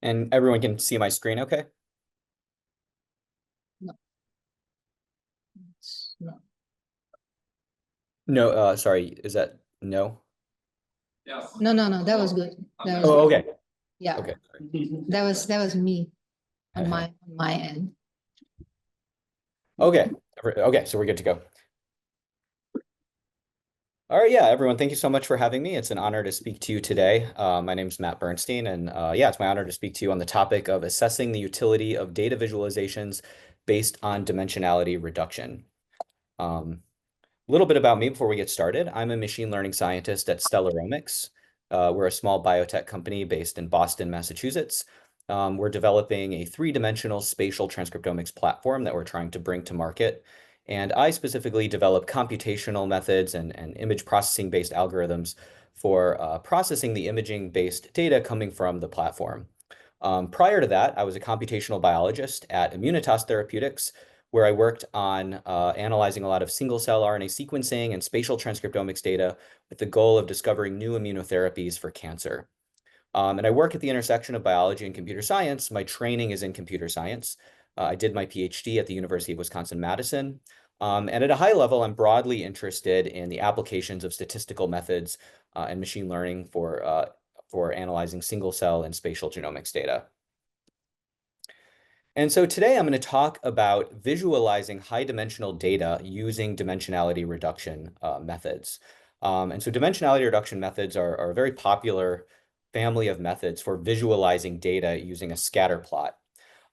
And everyone can see my screen okay? No, no. No, sorry, is that no? No. That was good. That was Oh, good. okay. Yeah, Okay. that was me on my end. Okay. Okay, so we're good to go. All right, yeah, everyone, thank you so much for having me. It's an honor to speak to you today. My name is Matt Bernstein, and yeah, it's my honor to speak to you on the topic of assessing the utility of data visualizations based on dimensionality reduction. A little bit about me before we get started. I'm a machine learning scientist at Stellaromics. We're a small biotech company based in Boston, Massachusetts. We're developing a three-dimensional spatial transcriptomics platform that we're trying to bring to market. And I specifically develop computational methods and image processing-based algorithms for processing the imaging-based data coming from the platform. Prior to that, I was a computational biologist at Immunitas Therapeutics, where I worked on analyzing a lot of single-cell RNA sequencing and spatial transcriptomics data with the goal of discovering new immunotherapies for cancer. And I work at the intersection of biology and computer science. My training is in computer science. I did my PhD at the University of Wisconsin-Madison. And at a high level, I'm broadly interested in the applications of statistical methods and machine learning for analyzing single-cell and spatial genomics data. And so today I'm going to talk about visualizing high-dimensional data using dimensionality reduction methods. And so dimensionality reduction methods are a very popular family of methods for visualizing data using a scatter plot.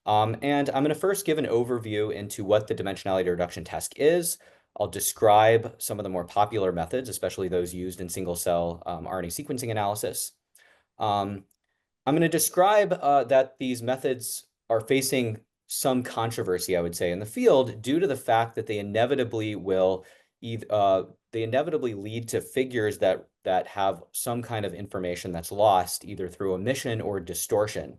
And I'm going to first give an overview into what the dimensionality reduction task is. I'll describe some of the more popular methods, especially those used in single-cell RNA sequencing analysis. Um, I'm going to describe that these methods are facing some controversy, I would say, in the field due to the fact that they inevitably will they inevitably lead to figures that have some kind of information that's lost either through omission or distortion.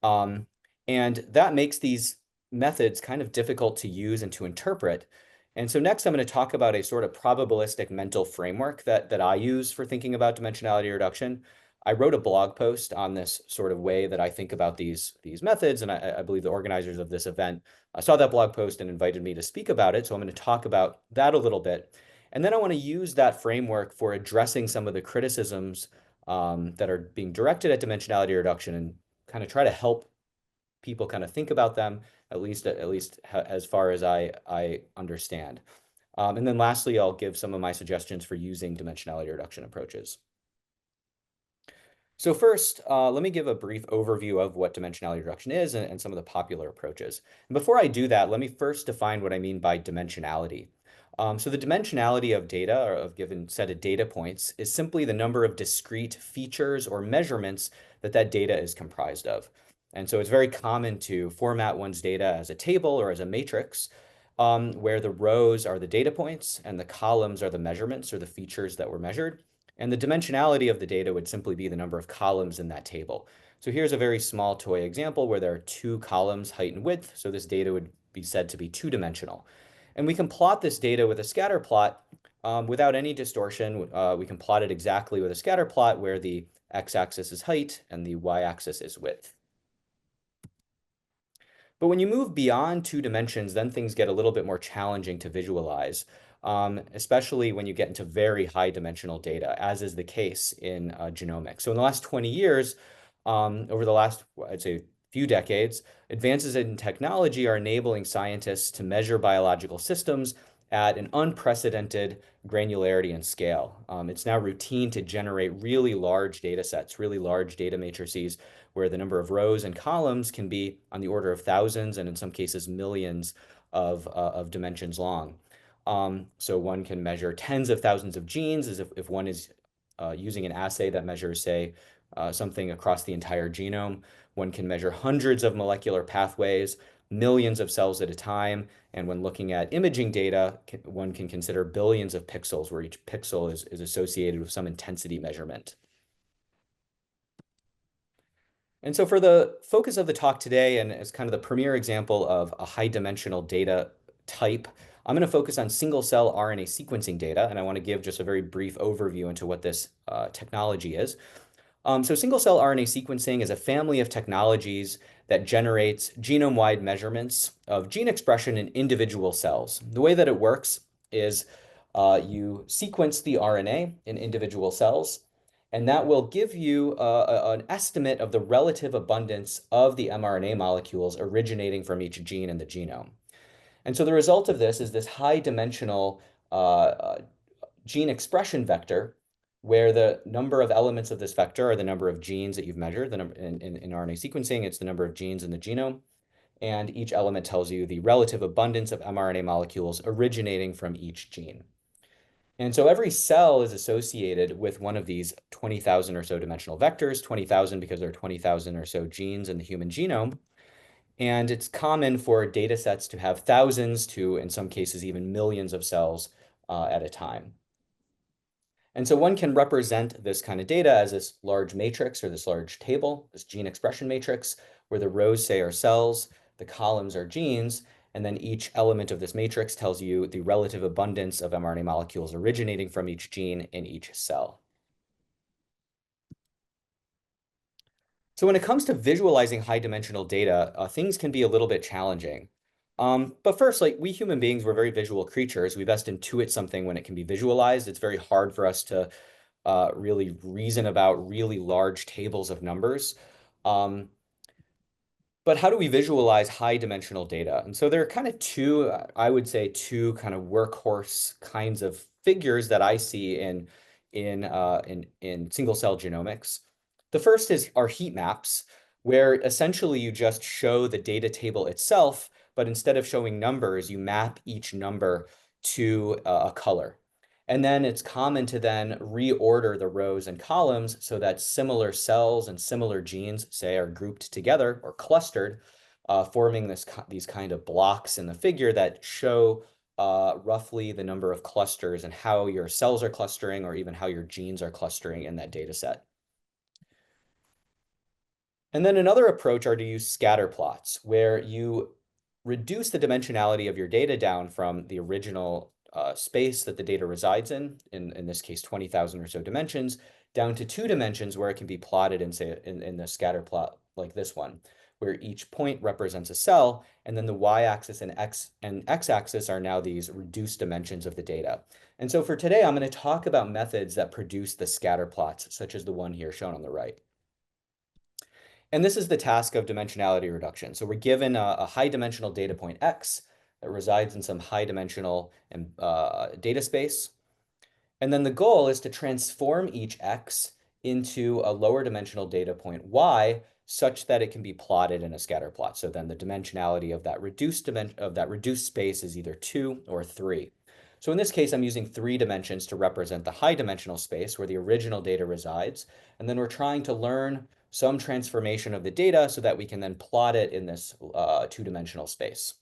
Um, and that makes these methods kind of difficult to use and to interpret. And so next, I'm going to talk about a sort of probabilistic mental framework that I use for thinking about dimensionality reduction. I wrote a blog post on this sort of way that I think about these methods, and I believe the organizers of this event saw that blog post and invited me to speak about it. So I'm going to talk about that a little bit. And then I want to use that framework for addressing some of the criticisms that are being directed at dimensionality reduction and kind of try to help people kind of think about them, at least as far as I understand. And then lastly, I'll give some of my suggestions for using dimensionality reduction approaches. So first, let me give a brief overview of what dimensionality reduction is and some of the popular approaches. And before I do that, let me first define what I mean by dimensionality. So the dimensionality of data, or of given set of data points, is simply the number of discrete features or measurements that data is comprised of. And so it's very common to format one's data as a table or as a matrix, where the rows are the data points and the columns are the measurements or the features that were measured. And the dimensionality of the data would simply be the number of columns in that table. So here's a very small toy example where there are two columns, height and width. So this data would be said to be two-dimensional. And we can plot this data with a scatter plot without any distortion. We can plot it exactly with a scatter plot where the x-axis is height and the y-axis is width. But when you move beyond two dimensions, then things get a little bit more challenging to visualize, especially when you get into very high dimensional data, as is the case in genomics. So in the last 20 years, over the last, I'd say, few decades, advances in technology are enabling scientists to measure biological systems at an unprecedented granularity and scale. It's now routine to generate really large data sets, really large data matrices, where the number of rows and columns can be on the order of thousands and in some cases millions of dimensions long. So one can measure tens of thousands of genes as if one is using an assay that measures, say, something across the entire genome. One can measure hundreds of molecular pathways, millions of cells at a time. And when looking at imaging data, one can consider billions of pixels, where each pixel is associated with some intensity measurement. And so for the focus of the talk today, and as kind of the premier example of a high dimensional data type, I'm going to focus on single cell RNA sequencing data, and I want to give just a very brief overview into what this technology is. So single-cell RNA sequencing is a family of technologies that generates genome-wide measurements of gene expression in individual cells. The way that it works is you sequence the RNA in individual cells, and that will give you an estimate of the relative abundance of the mRNA molecules originating from each gene in the genome. And so the result of this is this high-dimensional gene expression vector, where the number of elements of this vector are the number of genes that you've measured. The number in RNA sequencing, it's the number of genes in the genome. And each element tells you the relative abundance of mRNA molecules originating from each gene. And so every cell is associated with one of these 20,000 or so dimensional vectors, 20,000 because there are 20,000 or so genes in the human genome. And it's common for data sets to have thousands to, in some cases, even millions of cells at a time. And so one can represent this kind of data as this large matrix or this large table, this gene expression matrix, where the rows say are cells, the columns are genes, and then each element of this matrix tells you the relative abundance of mRNA molecules originating from each gene in each cell. So when it comes to visualizing high-dimensional data, things can be a little bit challenging. But first, like we human beings, we're very visual creatures. We best intuit something when it can be visualized. It's very hard for us to really reason about really large tables of numbers. Um, but how do we visualize high dimensional data? And so there are kind of two, I would say, two kind of workhorse kinds of figures that I see in single cell genomics. The first is our heat maps, where essentially you just show the data table itself, but instead of showing numbers, you map each number to a color. And then it's common to then reorder the rows and columns so that similar cells and similar genes, say, are grouped together or clustered, forming these kind of blocks in the figure that show roughly the number of clusters and how your cells are clustering or even how your genes are clustering in that data set. And then another approach are to use scatter plots, where you reduce the dimensionality of your data down from the original space that the data resides in this case, 20,000 or so dimensions, down to 2 dimensions where it can be plotted in, say, in the scatter plot like this one, where each point represents a cell, and then the y-axis and x-axis are now these reduced dimensions of the data. And so for today, I'm going to talk about methods that produce the scatter plots, such as the one here shown on the right. And this is the task of dimensionality reduction. So we're given a high dimensional data point X that resides in some high dimensional data space. And then the goal is to transform each X into a lower dimensional data point Y such that it can be plotted in a scatter plot. So then the dimensionality of that reduced space is either 2 or 3. So in this case, I'm using 3 dimensions to represent the high dimensional space where the original data resides. And then we're trying to learn some transformation of the data so that we can then plot it in this 2-dimensional space.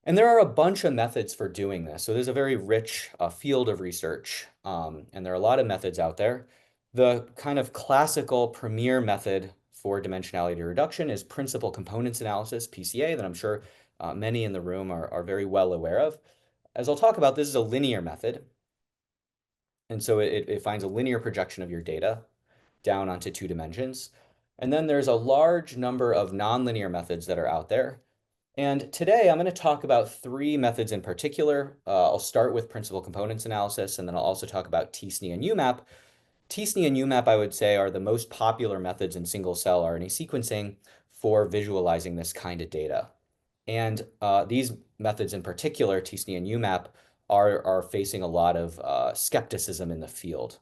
And there are a bunch of methods for doing this. So there's a very rich field of research, and there are a lot of methods out there. The kind of classical premier method for dimensionality reduction is principal components analysis, PCA, that I'm sure many in the room are very well aware of. As I'll talk about, this is a linear method. And so it finds a linear projection of your data down onto 2 dimensions. And then there's a large number of nonlinear methods that are out there. And today I'm going to talk about 3 methods in particular. I'll start with principal components analysis, and then I'll also talk about t-SNE and UMAP. t-SNE and UMAP, I would say, are the most popular methods in single-cell RNA sequencing for visualizing this kind of data. And these methods in particular, t-SNE and UMAP, are facing a lot of skepticism in the field.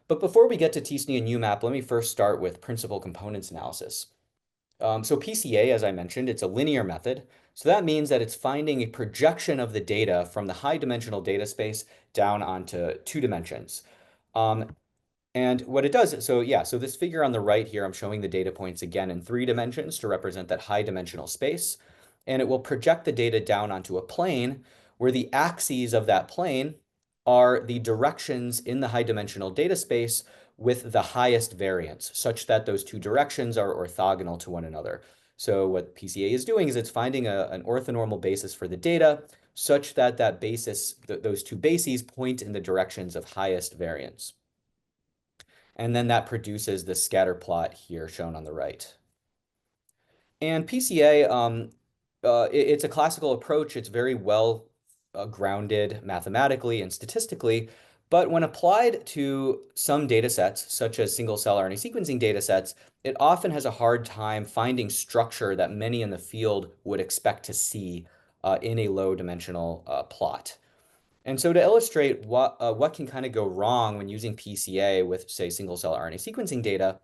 But before we get to t-SNE and UMAP, let me first start with principal components analysis. So PCA, as I mentioned, it's a linear method. So that means that it's finding a projection of the data from the high dimensional data space down onto 2 dimensions. And what it does, so yeah, so this figure on the right here, I'm showing the data points again in 3 dimensions to represent that high dimensional space. And it will project the data down onto a plane where the axes of that plane are the directions in the high dimensional data space with the highest variance, such that those 2 directions are orthogonal to one another. So what PCA is doing is it's finding an orthonormal basis for the data such that those 2 bases point in the directions of highest variance. And then that produces the scatter plot here shown on the right. And PCA, it's a classical approach. It's very well grounded mathematically and statistically. But when applied to some data sets, such as single cell RNA sequencing data sets, it often has a hard time finding structure that many in the field would expect to see in a low dimensional plot. And so to illustrate what can kind of go wrong when using PCA with, say, single cell RNA sequencing data,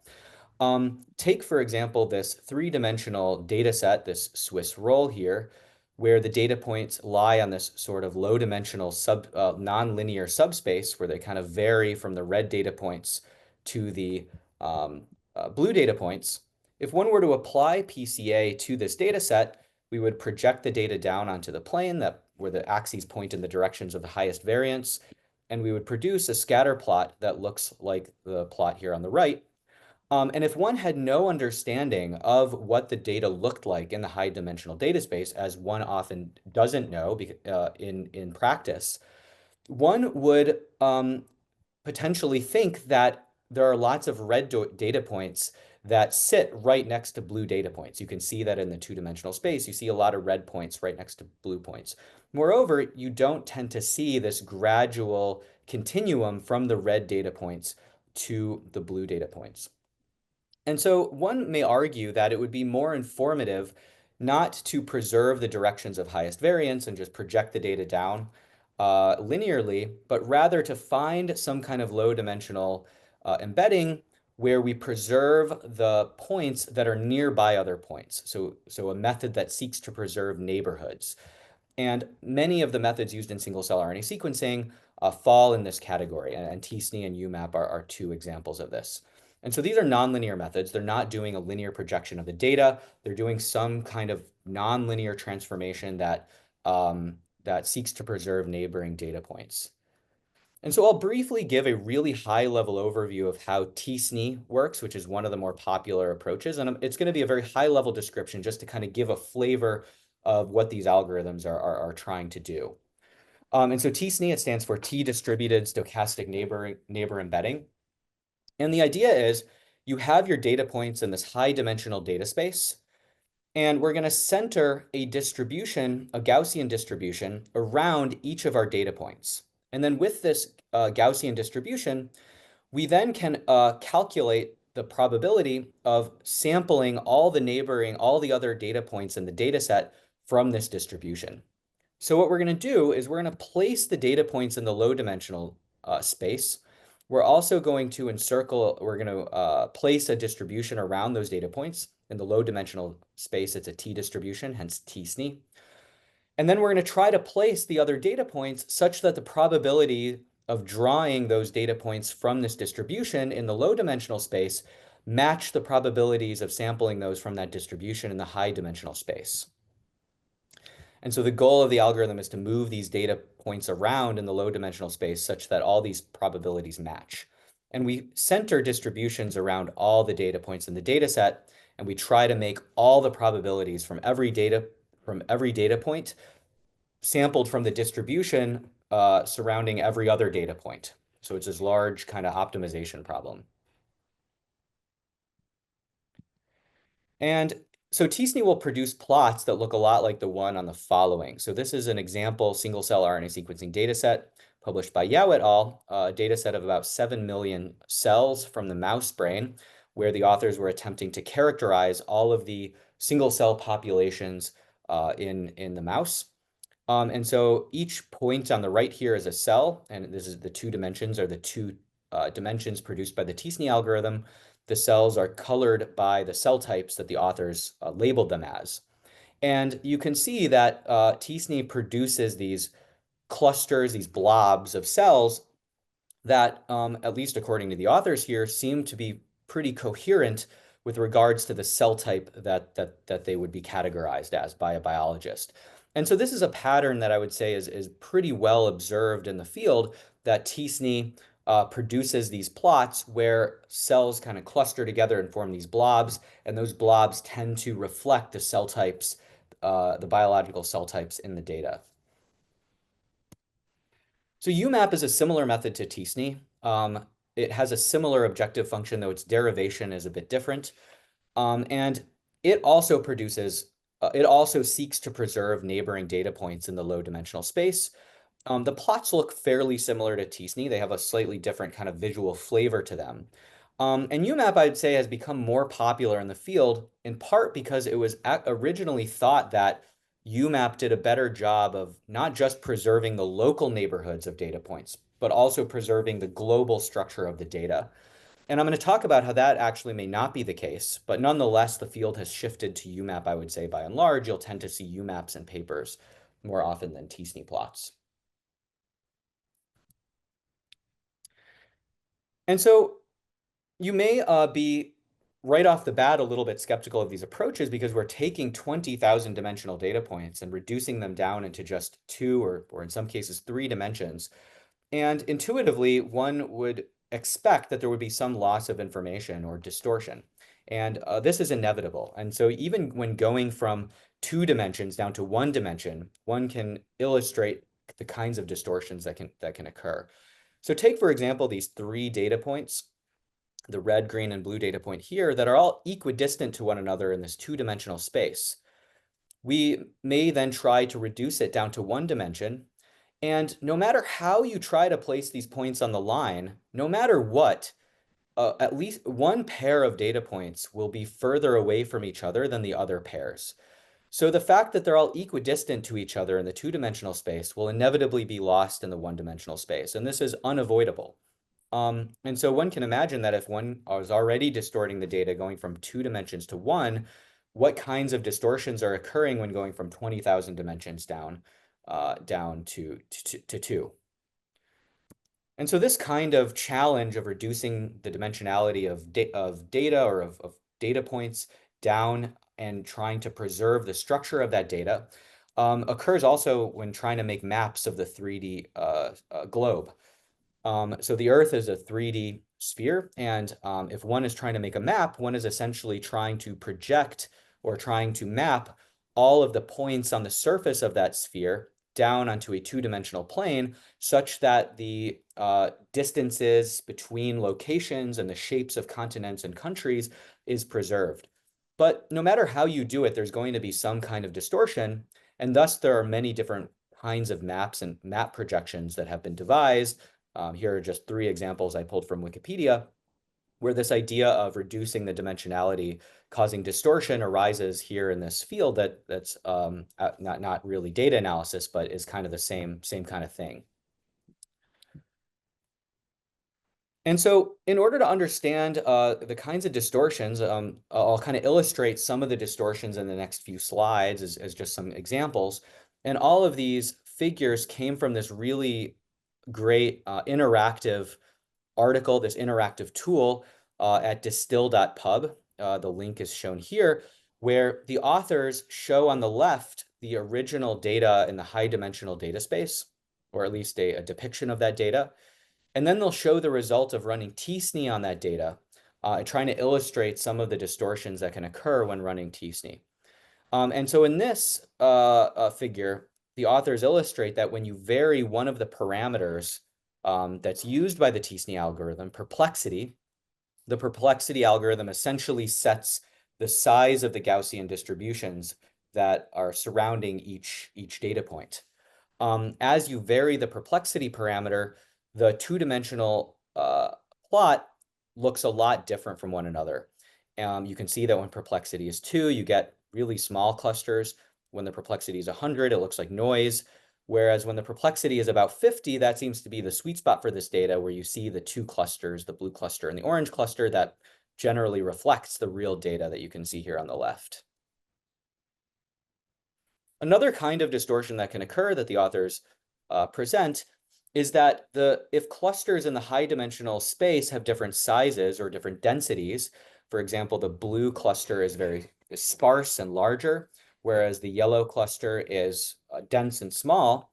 take, for example, this three-dimensional data set, this Swiss roll here, where the data points lie on this sort of low-dimensional nonlinear subspace where they kind of vary from the red data points to the um, blue data points. If one were to apply PCA to this data set, we would project the data down onto the plane where the axes point in the directions of the highest variance, and we would produce a scatter plot that looks like the plot here on the right. And if one had no understanding of what the data looked like in the high dimensional data space, as one often doesn't know in practice, one would potentially think that there are lots of red data points that sit right next to blue data points. You can see that in the two-dimensional space. You see a lot of red points right next to blue points. Moreover, you don't tend to see this gradual continuum from the red data points to the blue data points. And so one may argue that it would be more informative not to preserve the directions of highest variance and just project the data down linearly, but rather to find some kind of low dimensional embedding where we preserve the points that are nearby other points. So a method that seeks to preserve neighborhoods. And many of the methods used in single cell RNA sequencing fall in this category, and t-SNE and UMAP are two examples of this. And so these are nonlinear methods. They're not doing a linear projection of the data. They're doing some kind of nonlinear transformation that seeks to preserve neighboring data points. And so I'll briefly give a really high-level overview of how t-SNE works, which is one of the more popular approaches. And it's going to be a very high-level description just to kind of give a flavor of what these algorithms are trying to do. And so t-SNE, it stands for T-distributed stochastic neighbor embedding. And the idea is you have your data points in this high-dimensional data space, and we're going to center a distribution, a Gaussian distribution, around each of our data points. And then with this Gaussian distribution, we then can calculate the probability of sampling all the other data points in the data set from this distribution. So what we're going to do is we're going to place the data points in the low dimensional space. We're also going to we're going to place a distribution around those data points. In the low dimensional space, it's a T distribution, hence t-SNE. And then we're going to try to place the other data points such that the probability of drawing those data points from this distribution in the low dimensional space match the probabilities of sampling those from that distribution in the high dimensional space. And so the goal of the algorithm is to move these data points around in the low dimensional space such that all these probabilities match. And we center distributions around all the data points in the data set, and we try to make all the probabilities from every data point sampled from the distribution surrounding every other data point. So it's this large kind of optimization problem. And so t-SNE will produce plots that look a lot like the one on the following. So this is an example single cell RNA sequencing data set published by Yao et al., a data set of about 7 million cells from the mouse brain, where the authors were attempting to characterize all of the single cell populations in the mouse. And so each point on the right here is a cell, and this is the two dimensions, or the two dimensions produced by the t-SNE algorithm. The cells are colored by the cell types that the authors labeled them as. And you can see that t-SNE produces these clusters, these blobs of cells that, at least according to the authors here, seem to be pretty coherent with regards to the cell type that they would be categorized as by a biologist. And so this is a pattern that I would say is pretty well observed in the field, that t-SNE produces these plots where cells kind of cluster together and form these blobs, and those blobs tend to reflect the cell types, the biological cell types in the data. So UMAP is a similar method to t-SNE. it has a similar objective function, though its derivation is a bit different. And it also it also seeks to preserve neighboring data points in the low dimensional space. The plots look fairly similar to t-SNE. They have a slightly different kind of visual flavor to them. And UMAP, I'd say, has become more popular in the field, in part because it was originally thought that UMAP did a better job of not just preserving the local neighborhoods of data points, but also preserving the global structure of the data. And I'm going to talk about how that actually may not be the case, but nonetheless, the field has shifted to UMAP, I would say, by and large. You'll tend to see UMAPs in papers more often than t-SNE plots. And so you may be right off the bat a little bit skeptical of these approaches because we're taking 20,000 dimensional data points and reducing them down into just two or in some cases 3 dimensions. And intuitively, one would expect that there would be some loss of information or distortion. And this is inevitable. And so even when going from 2 dimensions down to 1 dimension, one can illustrate the kinds of distortions that can occur. So take, for example, these 3 data points, the red, green, and blue data point here, that are all equidistant to one another in this 2 dimensional space. We may then try to reduce it down to 1 dimension. And no matter how you try to place these points on the line, no matter what, at least one pair of data points will be further away from each other than the other pairs. So the fact that they're all equidistant to each other in the 2 dimensional space will inevitably be lost in the 1 dimensional space. And this is unavoidable. And so one can imagine that if one is already distorting the data going from 2 dimensions to one, what kinds of distortions are occurring when going from 20,000 dimensions down to two. And so this kind of challenge of reducing the dimensionality of data or of data points down and trying to preserve the structure of that data occurs also when trying to make maps of the 3D globe. So the Earth is a 3D sphere, and if one is trying to make a map, one is essentially trying to project or trying to map all of the points on the surface of that sphere down onto a 2 dimensional plane, such that the distances between locations and the shapes of continents and countries is preserved. But no matter how you do it, there's going to be some kind of distortion, and thus there are many different kinds of maps and map projections that have been devised. Here are just 3 examples I pulled from Wikipedia, where this idea of reducing the dimensionality causing distortion arises here in this field that's not really data analysis, but is kind of the same kind of thing. And so in order to understand the kinds of distortions, I'll kind of illustrate some of the distortions in the next few slides as just some examples. And all of these figures came from this really great interactive article, this interactive tool at distill.pub. The link is shown here, where the authors show on the left the original data in the high dimensional data space, or at least a depiction of that data. And then they'll show the result of running t-SNE on that data, trying to illustrate some of the distortions that can occur when running t-SNE. And so in this figure, the authors illustrate that when you vary one of the parameters that's used by the t-SNE algorithm, perplexity, the perplexity algorithm essentially sets the size of the Gaussian distributions that are surrounding each data point. As you vary the perplexity parameter, the 2 dimensional plot looks a lot different from one another. You can see that when perplexity is 2, you get really small clusters. When the perplexity is 100, it looks like noise. Whereas when the perplexity is about 50, that seems to be the sweet spot for this data, where you see the 2 clusters, the blue cluster and the orange cluster, that generally reflects the real data that you can see here on the left. Another kind of distortion that can occur that the authors present is that if clusters in the high dimensional space have different sizes or different densities, for example, the blue cluster is very sparse and larger, whereas the yellow cluster is dense and small,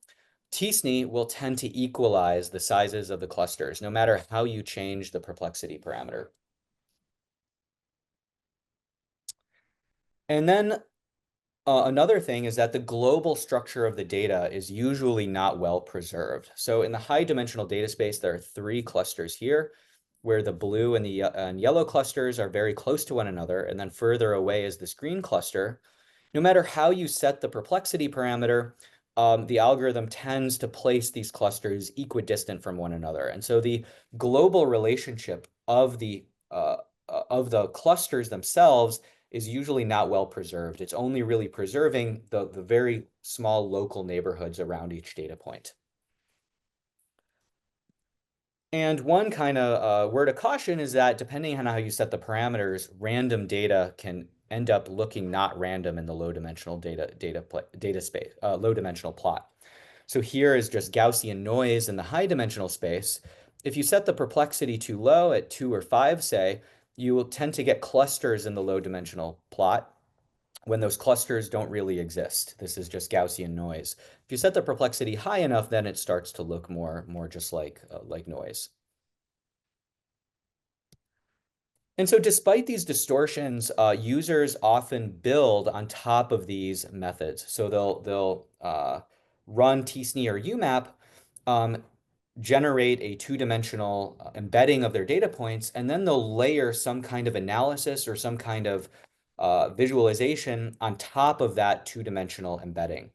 t-SNE will tend to equalize the sizes of the clusters, no matter how you change the perplexity parameter. And then another thing is that the global structure of the data is usually not well preserved. So in the high dimensional data space, there are 3 clusters here, where the blue and the and yellow clusters are very close to one another, and then further away is this green cluster. No matter how you set the perplexity parameter, the algorithm tends to place these clusters equidistant from one another. And so the global relationship of the clusters themselves is usually not well preserved. It's only really preserving the very small local neighborhoods around each data point. And one kind of word of caution is that depending on how you set the parameters, random data can end up looking not random in the low dimensional data space, low dimensional plot. So here is just Gaussian noise in the high dimensional space. If you set the perplexity too low at 2 or 5, say, you will tend to get clusters in the low dimensional plot when those clusters don't really exist. This is just Gaussian noise. If you set the perplexity high enough, then it starts to look more just like noise. And so despite these distortions, users often build on top of these methods. So they'll run tsne or UMAP, um, generate a two-dimensional embedding of their data points, and then they'll layer some kind of analysis or some kind of visualization on top of that two-dimensional embedding.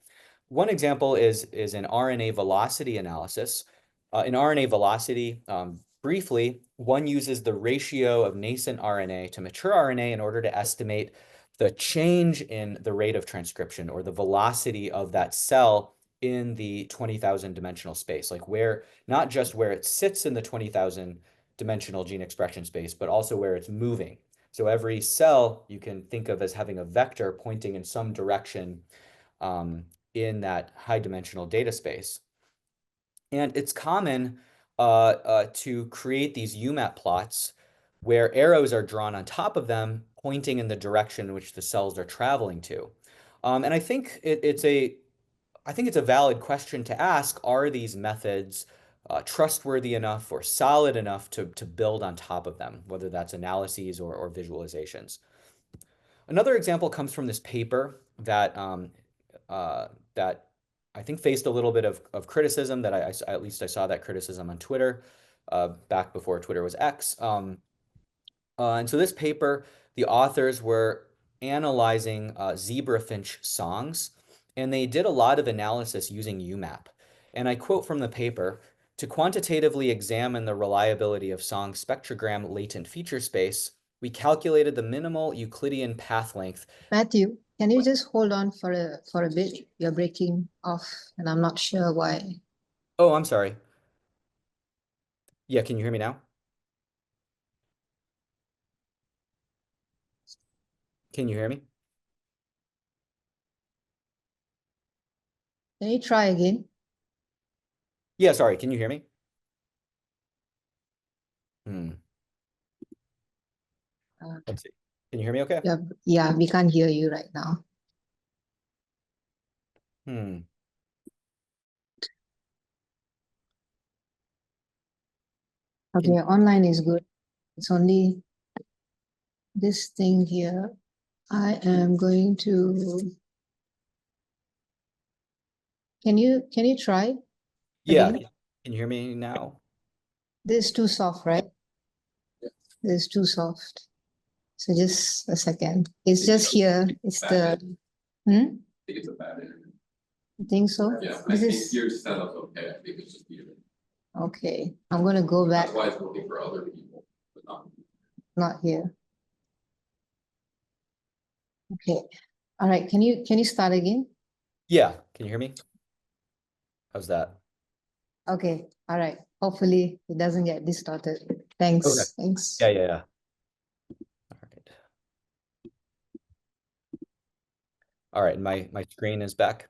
One example is an RNA velocity analysis. In RNA velocity, briefly, one uses the ratio of nascent RNA to mature RNA in order to estimate the change in the rate of transcription or the velocity of that cell in the 20,000 dimensional space, like where, not just where it sits in the 20,000 dimensional gene expression space, but also where it's moving. So every cell you can think of as having a vector pointing in some direction um, in that high dimensional data space. And it's common to create these UMAP plots where arrows are drawn on top of them, pointing in the direction in which the cells are traveling to. And I think it's a valid question to ask, are these methods trustworthy enough or solid enough to build on top of them, whether that's analyses or visualizations? Another example comes from this paper that I think faced a little bit of criticism that at least I saw that criticism on Twitter back before Twitter was X. And so this paper, the authors were analyzing zebrafinch songs, and they did a lot of analysis using UMAP. And I quote from the paper, to quantitatively examine the reliability of song spectrogram latent feature space, we calculated the minimal Euclidean path length. Matthew, can you just hold on for a bit? You're breaking off, and I'm not sure why. Oh, I'm sorry. Yeah, can you hear me now? Can you hear me? Can you try again? Yeah, sorry. Can you hear me? Hmm. Uh, Let's see. Can you hear me okay? yeah, yeah, we can't hear you right now. Hmm. Okay, Can online is good. It's only this thing here. I am going to. Can you try Yeah. again? Can you hear me now? This is too soft, right? This is too soft. So just a second. It's just here. It's the. Hmm? Think it's a bad internet. You think so? Yeah, I This think is your setup's okay. I think it's just you. okay. I'm gonna go back. That's why it's working for other people, but not. Not here. Okay. All right. Can you start again? Yeah. Can you hear me? How's that? Okay. All right. Hopefully it doesn't get distorted. Okay. Thanks. Thanks. Yeah, yeah, yeah. All right. All right. My screen is back.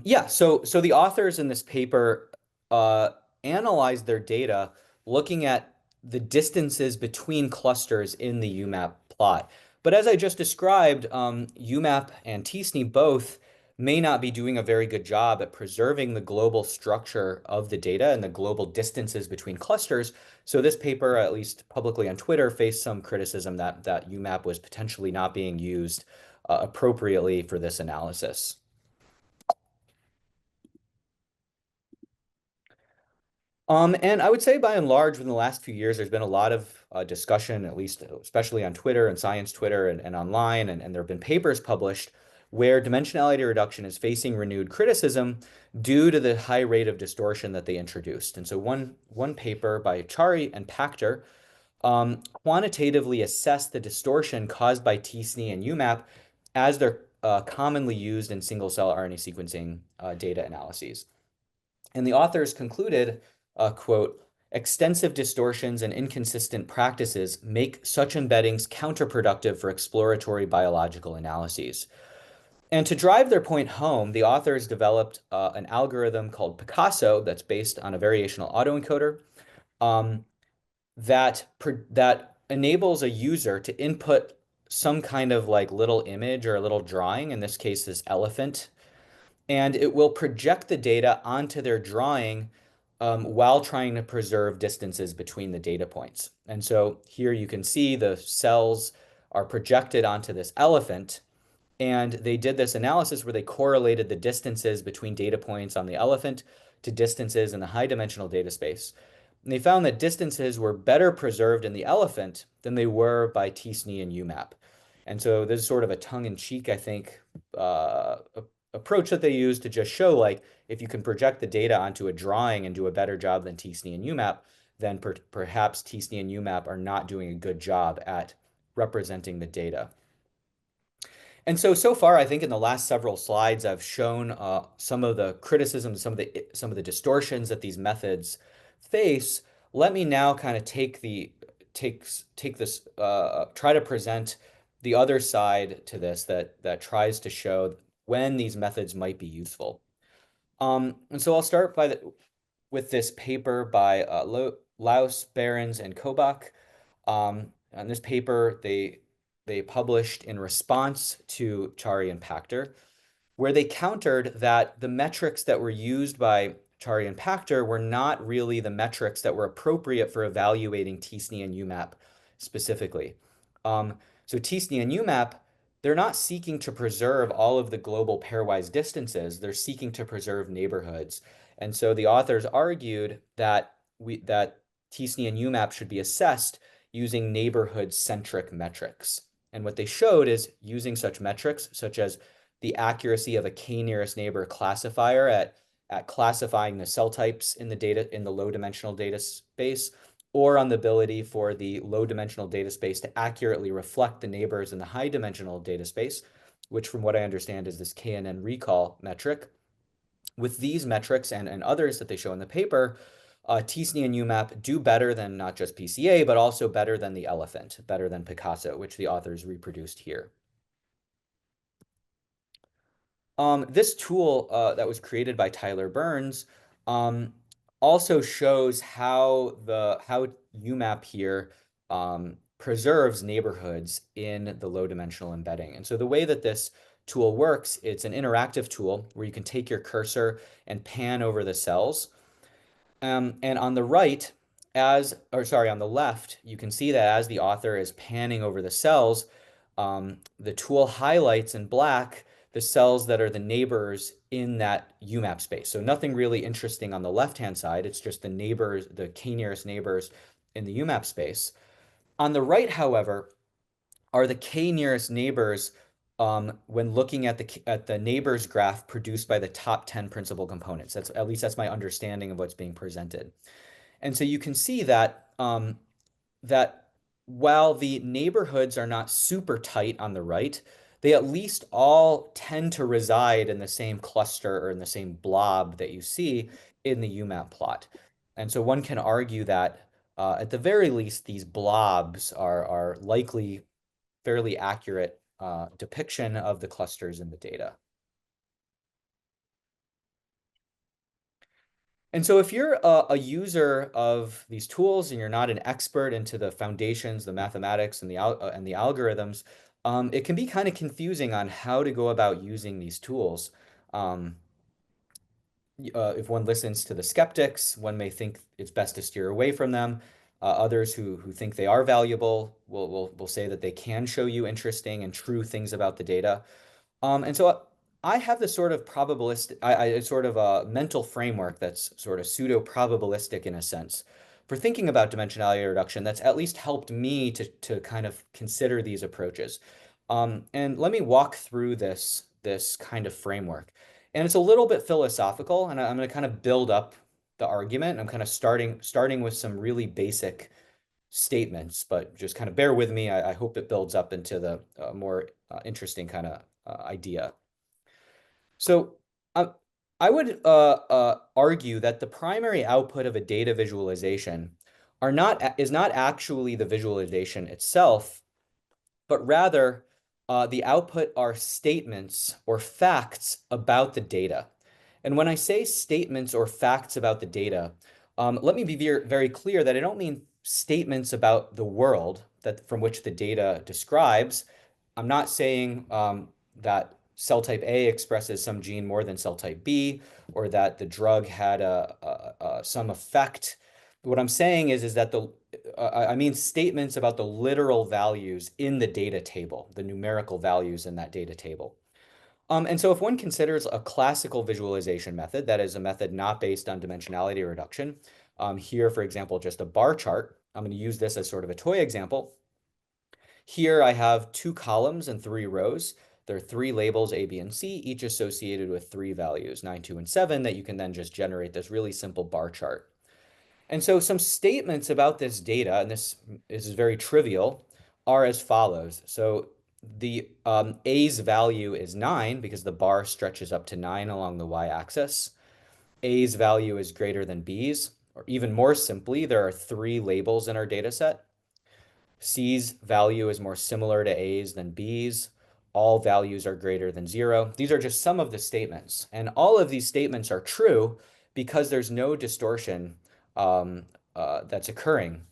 Yeah, so the authors in this paper uh, analyzed their data looking at the distances between clusters in the UMAP plot. But as I just described, UMAP and tsne both may not be doing a very good job at preserving the global structure of the data and the global distances between clusters. So this paper, at least publicly on Twitter, faced some criticism that UMAP was potentially not being used appropriately for this analysis. And I would say by and large, within the last few years, there's been a lot of discussion, at least especially on Twitter and science Twitter and online, and there have been papers published where dimensionality reduction is facing renewed criticism due to the high rate of distortion that they introduced. And so one paper by Chari and Pachter quantitatively assessed the distortion caused by t-SNE and UMAP as they're commonly used in single-cell RNA sequencing data analyses. And the authors concluded, quote, extensive distortions and inconsistent practices make such embeddings counterproductive for exploratory biological analyses. And to drive their point home, the authors developed an algorithm called Picasso that's based on a variational autoencoder um, that enables a user to input some kind of like little image or a little drawing, in this case, this elephant, and it will project the data onto their drawing while trying to preserve distances between the data points. And so here you can see the cells are projected onto this elephant, and they did this analysis where they correlated the distances between data points on the elephant to distances in the high dimensional data space. And they found that distances were better preserved in the elephant than they were by t-SNE and UMAP. And so this is sort of a tongue-in-cheek, I think, approach that they use to just show like if you can project the data onto a drawing and do a better job than t-SNE and UMAP, then perhaps t-SNE and UMAP are not doing a good job at representing the data. And so far, I think in the last several slides, I've shown some of the criticisms, some of the distortions that these methods face. Let me now kind of take this try to present the other side to this that tries to show when these methods might be useful. And so I'll start with this paper by Laus, Behrens, and Kobach. And this paper, they published in response to Chari and Pachter, where they countered that the metrics that were used by Chari and Pachter were not really the metrics that were appropriate for evaluating t-SNE and UMAP specifically. So t-SNE and UMAP, they're not seeking to preserve all of the global pairwise distances. They're seeking to preserve neighborhoods. And so the authors argued that t-SNE and UMAP should be assessed using neighborhood-centric metrics. And what they showed is using such metrics, such as the accuracy of a k-nearest neighbor classifier at classifying the cell types in the data in the low dimensional data space, or on the ability for the low dimensional data space to accurately reflect the neighbors in the high dimensional data space, which from what I understand is this KNN recall metric. With these metrics and others that they show in the paper, t-SNE and UMAP do better than not just PCA, but also better than the elephant, better than Picasso, which the authors reproduced here. This tool that was created by Tyler Burns also shows how UMAP here preserves neighborhoods in the low dimensional embedding. And so the way that this tool works, it's an interactive tool where you can take your cursor and pan over the cells. And on the right, on the left, you can see that as the author is panning over the cells, the tool highlights in black the cells that are the neighbors in that UMAP space. So nothing really interesting on the left-hand side. It's just the neighbors, the k-nearest neighbors in the UMAP space. On the right, however, are the k-nearest neighbors when looking at the neighbors graph produced by the top 10 principal components. At least that's my understanding of what's being presented. And so you can see that that while the neighborhoods are not super tight on the right, they at least all tend to reside in the same cluster or in the same blob that you see in the UMAP plot. And so one can argue that at the very least, these blobs are likely fairly accurate depiction of the clusters in the data. And so if you're a user of these tools and you're not an expert into the foundations, the mathematics, and the algorithms, it can be kind of confusing on how to go about using these tools. If one listens to the skeptics, one may think it's best to steer away from them. Others who think they are valuable will say that they can show you interesting and true things about the data. And so I have this sort of probabilistic, sort of a mental framework that's sort of pseudo-probabilistic in a sense for thinking about dimensionality reduction that's at least helped me to kind of consider these approaches. And let me walk through this kind of framework. And it's a little bit philosophical, and I'm going to kind of build up the argument. I'm kind of starting with some really basic statements, but just kind of bear with me. I hope it builds up into the more interesting kind of idea. So um, I would argue that the primary output of a data visualization is not actually the visualization itself, but rather the output are statements or facts about the data. And when I say statements or facts about the data, let me be very clear that I don't mean statements about the world that from which the data describes. I'm not saying that cell type A expresses some gene more than cell type B, or that the drug had some effect. What I'm saying is that I mean statements about the literal values in the data table, the numerical values in that data table. And so if one considers a classical visualization method, that is a method not based on dimensionality reduction, here, for example, just a bar chart, I'm going to use this as sort of a toy example. Here I have 2 columns and 3 rows. There are 3 labels, A, B, and C, each associated with 3 values, 9, 2, and 7, that you can then just generate this really simple bar chart. And so some statements about this data, and this is very trivial, are as follows. So the A's value is 9 because the bar stretches up to 9 along the y-axis. A's value is greater than B's, or even more simply, there are 3 labels in our data set. C's value is more similar to A's than B's. All values are greater than 0. These are just some of the statements. And all of these statements are true because there's no distortion that's occurring.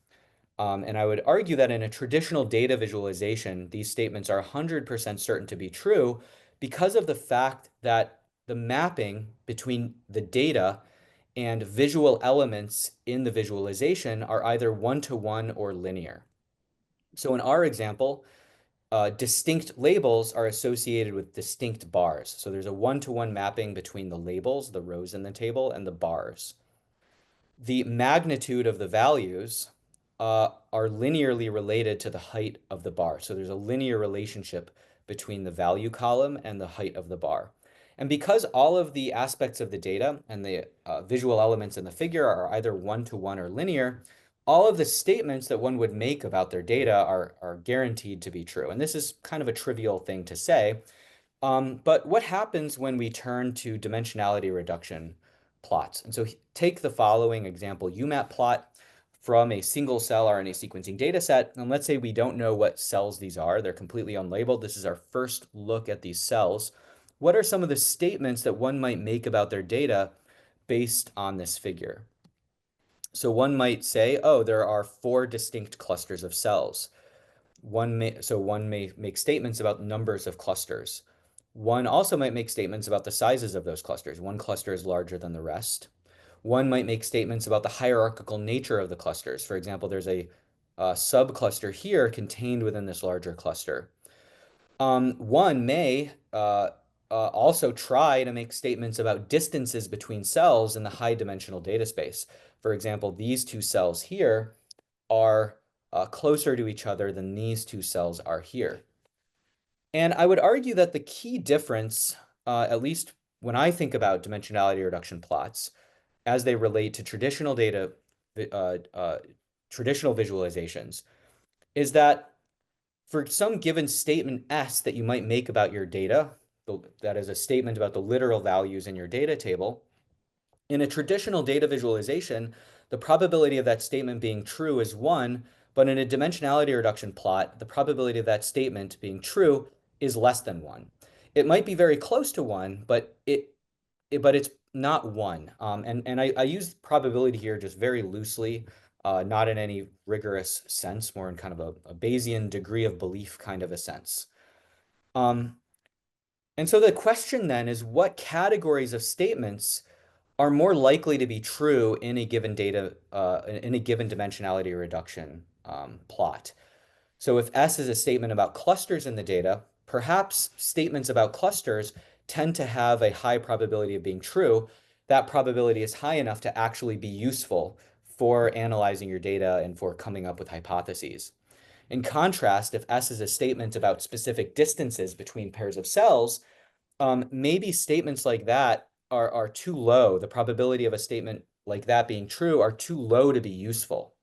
And I would argue that in a traditional data visualization, these statements are 100% certain to be true because of the fact that the mapping between the data and visual elements in the visualization are either one-to-one or linear. So in our example, distinct labels are associated with distinct bars. So there's a one-to-one mapping between the labels, the rows in the table, and the bars. The magnitude of the values are linearly related to the height of the bar. So there's a linear relationship between the value column and the height of the bar. And because all of the aspects of the data and the visual elements in the figure are either one-to-one or linear, all of the statements that one would make about their data are guaranteed to be true. And this is kind of a trivial thing to say, but what happens when we turn to dimensionality reduction plots? And so take the following example UMAP plot from a single cell RNA sequencing data set. And let's say we don't know what cells these are. They're completely unlabeled. This is our first look at these cells. What are some of the statements that one might make about their data based on this figure? So one might say, oh, there are 4 distinct clusters of cells. One may make statements about numbers of clusters. One also might make statements about the sizes of those clusters. One cluster is larger than the rest. One might make statements about the hierarchical nature of the clusters. For example, there's a subcluster here contained within this larger cluster. One may also try to make statements about distances between cells in the high dimensional data space. For example, these 2 cells here are closer to each other than these 2 cells are here. And I would argue that the key difference, at least when I think about dimensionality reduction plots, as they relate to traditional data, traditional visualizations, is that for some given statement S that you might make about your data, that is a statement about the literal values in your data table, in a traditional data visualization, the probability of that statement being true is 1, but in a dimensionality reduction plot, the probability of that statement being true is less than 1. It might be very close to 1, but it's not 1. And I use probability here just very loosely, not in any rigorous sense, more in kind of a Bayesian degree of belief kind of a sense. And so the question then is, what categories of statements are more likely to be true in a given dimensionality reduction plot? So if S is a statement about clusters in the data, perhaps statements about clusters tend to have a high probability of being true, that probability is high enough to actually be useful for analyzing your data and for coming up with hypotheses. In contrast, if S is a statement about specific distances between pairs of cells, maybe statements like that are too low. The probability of a statement like that being true are too low to be useful.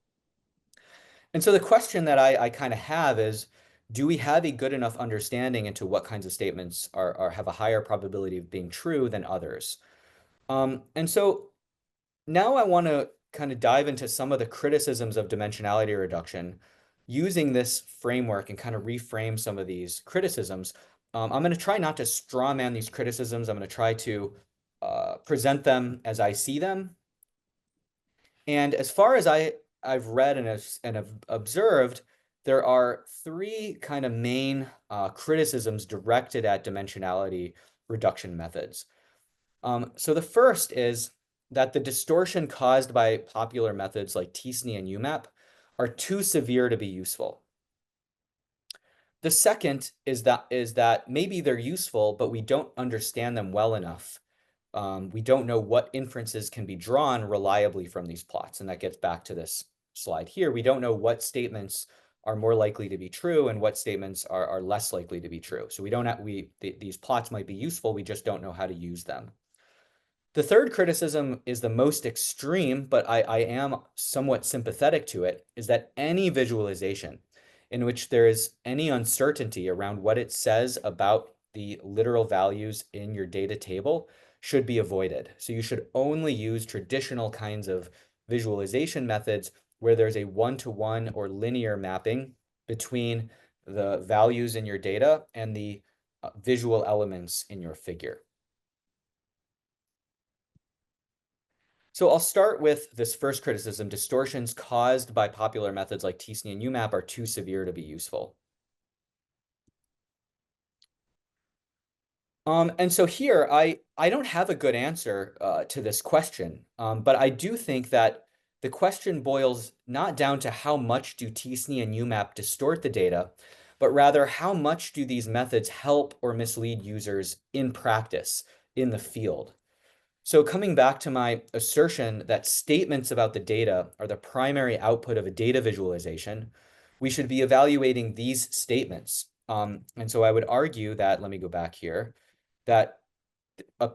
And so the question that I kind of have is, do we have a good enough understanding into what kinds of statements have a higher probability of being true than others? And so now I want to kind of dive into some of the criticisms of dimensionality reduction using this framework and kind of reframe some of these criticisms. I'm going to try not to straw man these criticisms. I'm going to try to present them as I see them. And as far as I've read and have observed, there are three kind of main criticisms directed at dimensionality reduction methods. So the first is that the distortion caused by popular methods like t-SNE and UMAP are too severe to be useful. The second is that maybe they're useful, but we don't understand them well enough. We don't know what inferences can be drawn reliably from these plots. And that gets back to this slide here. We don't know what statements are more likely to be true and what statements are less likely to be true. So we don't have, these plots might be useful, we just don't know how to use them. The third criticism is the most extreme, but I am somewhat sympathetic to it, is that any visualization in which there is any uncertainty around what it says about the literal values in your data table should be avoided. So you should only use traditional kinds of visualization methods where there's a one-to-one or linear mapping between the values in your data and the visual elements in your figure. So I'll start with this first criticism. Distortions caused by popular methods like t-SNE and UMAP are too severe to be useful. And so here, I don't have a good answer to this question, but I do think that the question boils not down to how much do t-SNE and UMAP distort the data, but rather how much do these methods help or mislead users in practice in the field. So coming back to my assertion that statements about the data are the primary output of a data visualization, we should be evaluating these statements. And so I would argue that, let me go back here, that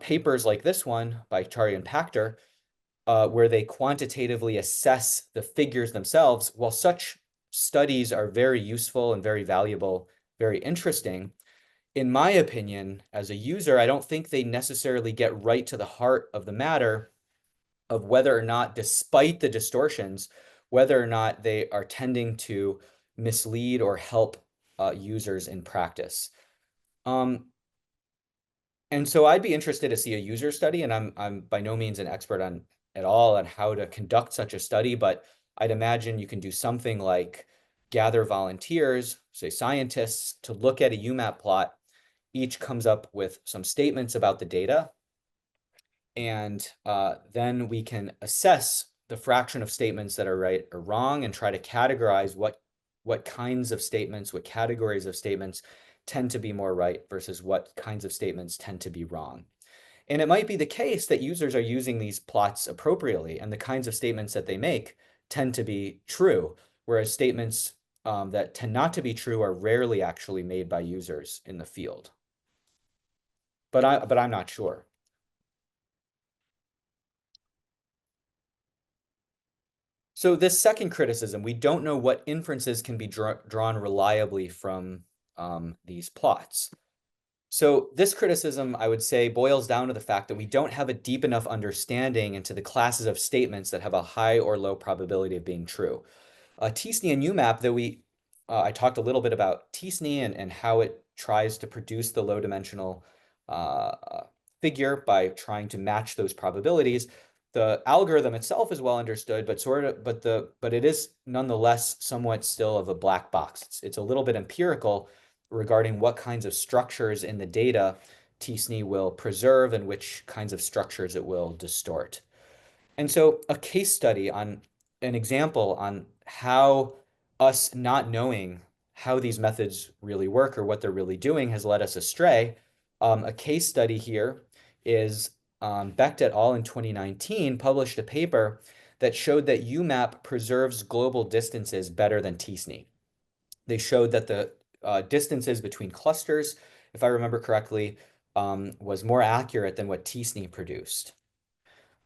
papers like this one by Chari and Pachter, where they quantitatively assess the figures themselves, while such studies are very useful and very valuable, very interesting, in my opinion, as a user, I don't think they necessarily get right to the heart of the matter of whether or not, despite the distortions, whether or not they are tending to mislead or help users in practice. And so I'd be interested to see a user study, and I'm by no means an expert on at all on how to conduct such a study, but I'd imagine you can do something like gather volunteers, say scientists, to look at a UMAP plot. Each comes up with some statements about the data, and then we can assess the fraction of statements that are right or wrong and try to categorize what kinds of statements, what categories of statements tend to be more right versus what kinds of statements tend to be wrong. And it might be the case that users are using these plots appropriately, and the kinds of statements that they make tend to be true, whereas statements that tend not to be true are rarely actually made by users in the field. But I'm not sure. So this second criticism, we don't know what inferences can be drawn reliably from these plots. So this criticism, I would say, boils down to the fact that we don't have a deep enough understanding into the classes of statements that have a high or low probability of being true. t-SNE and UMAP, I talked a little bit about t-SNE and how it tries to produce the low dimensional figure by trying to match those probabilities. The algorithm itself is well understood, but it is nonetheless somewhat still of a black box. It's a little bit empirical regarding what kinds of structures in the data t-SNE will preserve and which kinds of structures it will distort. And so a case study on an example on how us not knowing how these methods really work or what they're really doing has led us astray A case study here is Becht et al. In 2019 published a paper that showed that UMAP preserves global distances better than t-SNE. They showed that the distances between clusters, if I remember correctly, was more accurate than what t-SNE produced.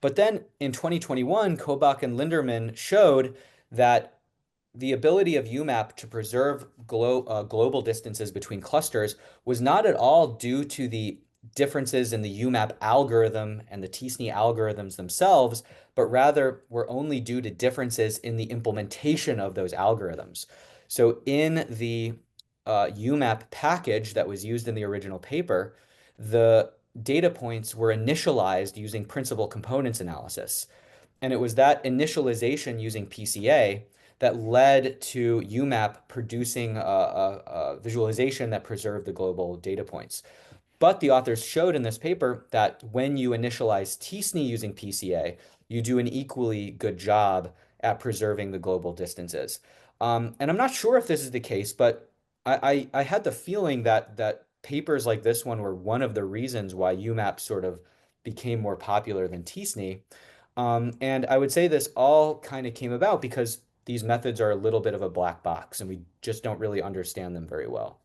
But then in 2021, Kobach and Linderman showed that the ability of UMAP to preserve global distances between clusters was not at all due to the differences in the UMAP algorithm and the t-SNE algorithms themselves, but rather were only due to differences in the implementation of those algorithms. So in the UMAP package that was used in the original paper, the data points were initialized using principal components analysis. And it was that initialization using PCA that led to UMAP producing a visualization that preserved the global data points. But the authors showed in this paper that when you initialize t-SNE using PCA, you do an equally good job at preserving the global distances. And I'm not sure if this is the case, but I had the feeling that papers like this one were one of the reasons why UMAP sort of became more popular than t-SNE. And I would say this all kind of came about because these methods are a little bit of a black box and we just don't really understand them very well.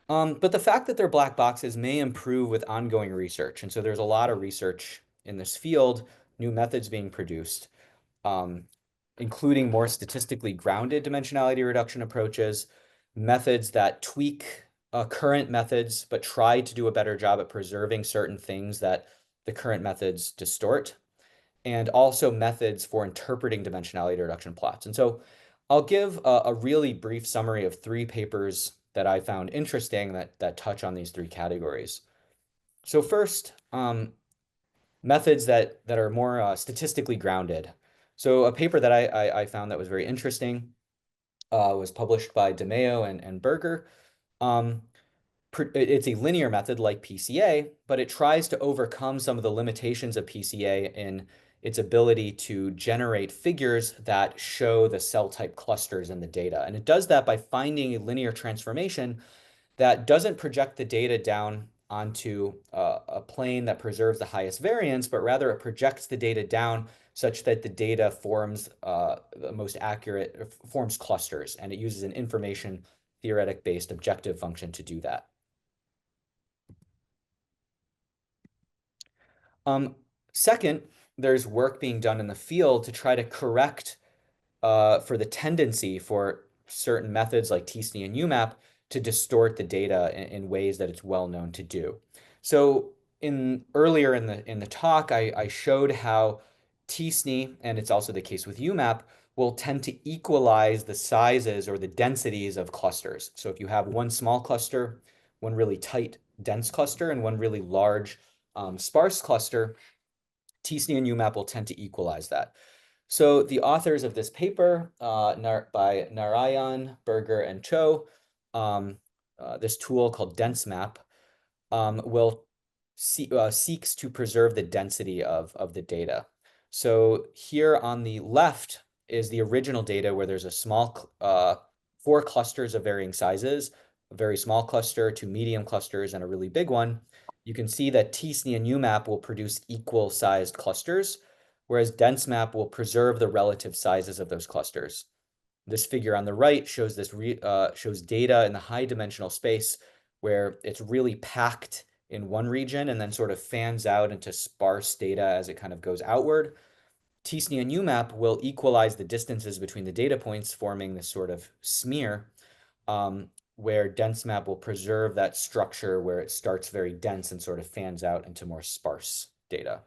But the fact that they're black boxes may improve with ongoing research. And so there's a lot of research in this field, new methods being produced, um, including more statistically grounded dimensionality reduction approaches, methods that tweak current methods, but try to do a better job at preserving certain things that the current methods distort, and also methods for interpreting dimensionality reduction plots. And so I'll give a really brief summary of three papers that I found interesting that touch on these three categories. So first, methods that are more statistically grounded. So a paper that I found that was very interesting was published by DeMeo and Berger. Um, it's a linear method like PCA, but it tries to overcome some of the limitations of PCA in its ability to generate figures that show the cell type clusters in the data. And it does that by finding a linear transformation that doesn't project the data down onto a plane that preserves the highest variance, but rather it projects the data down such that the data forms the most accurate, forms clusters, and it uses an information theoretic-based objective function to do that. Second, there's work being done in the field to try to correct for the tendency for certain methods like t-SNE and UMAP to distort the data in ways that it's well known to do. So earlier in the talk, I showed how t-SNE, and it's also the case with UMAP, will tend to equalize the sizes or the densities of clusters. So if you have one small cluster, one really tight, dense cluster, and one really large, sparse cluster, t-SNE and UMAP will tend to equalize that. So the authors of this paper, by Narayan, Berger, and Cho, this tool called DenseMap, seeks to preserve the density of the data. So here on the left is the original data where there's a small, 4 clusters of varying sizes, a very small cluster, 2 medium clusters, and a really big one. You can see that t-SNE and UMAP will produce equal sized clusters, whereas DenseMap will preserve the relative sizes of those clusters. This figure on the right shows shows data in the high dimensional space where it's really packed in one region and then sort of fans out into sparse data as it kind of goes outward. t-SNE and UMAP will equalize the distances between the data points, forming this sort of smear, where DenseMap will preserve that structure where it starts very dense and sort of fans out into more sparse data.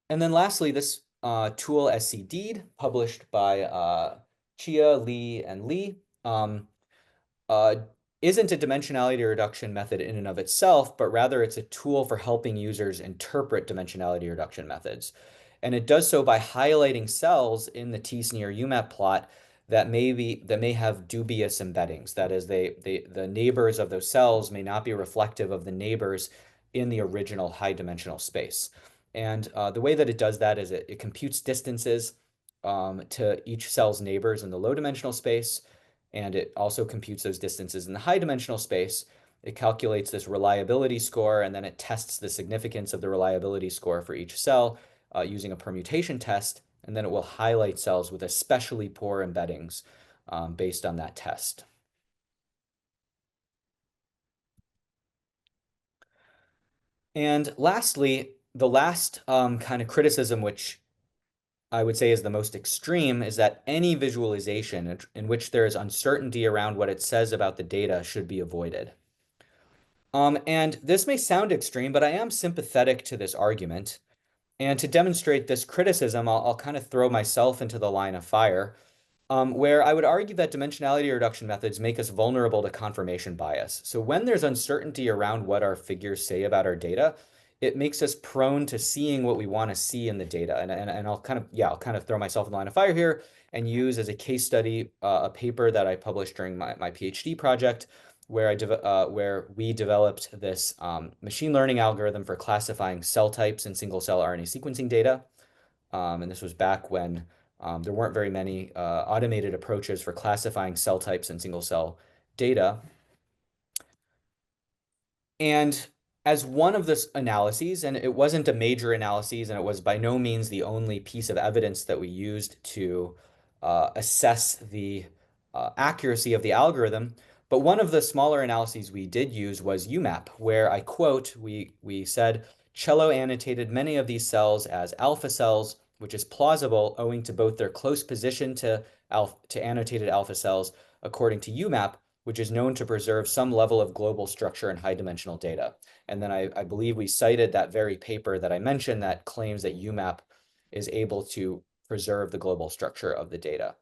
And then lastly, this tool SCD'd, published by Chia, Lee, and Lee, uh, isn't a dimensionality reduction method in and of itself, but rather it's a tool for helping users interpret dimensionality reduction methods. And it does so by highlighting cells in the t-SNE or UMAP plot that may have dubious embeddings. That is, the neighbors of those cells may not be reflective of the neighbors in the original high dimensional space. And the way that it does that is it computes distances to each cell's neighbors in the low dimensional space, and it also computes those distances in the high dimensional space. It calculates this reliability score, and then it tests the significance of the reliability score for each cell using a permutation test, and then it will highlight cells with especially poor embeddings based on that test. And lastly, the last kind of criticism, which I would say is the most extreme, is that any visualization in which there is uncertainty around what it says about the data should be avoided. And this may sound extreme, but I am sympathetic to this argument. And to demonstrate this criticism, I'll kind of throw myself into the line of fire, where I would argue that dimensionality reduction methods make us vulnerable to confirmation bias. So when there's uncertainty around what our figures say about our data, it makes us prone to seeing what we want to see in the data. And I'll kind of throw myself in the line of fire here and use as a case study a paper that I published during my PhD project, where we developed this machine learning algorithm for classifying cell types in single cell RNA sequencing data. And this was back when there weren't very many automated approaches for classifying cell types in single cell data. And as one of the analyses, and it wasn't a major analysis, and it was by no means the only piece of evidence that we used to assess the accuracy of the algorithm, but one of the smaller analyses we did use was UMAP, where I quote, we said, Cello annotated many of these cells as alpha cells, which is plausible owing to both their close position to annotated alpha cells according to UMAP, which is known to preserve some level of global structure in high dimensional data. And then I believe we cited that very paper that I mentioned that claims that UMAP is able to preserve the global structure of the data.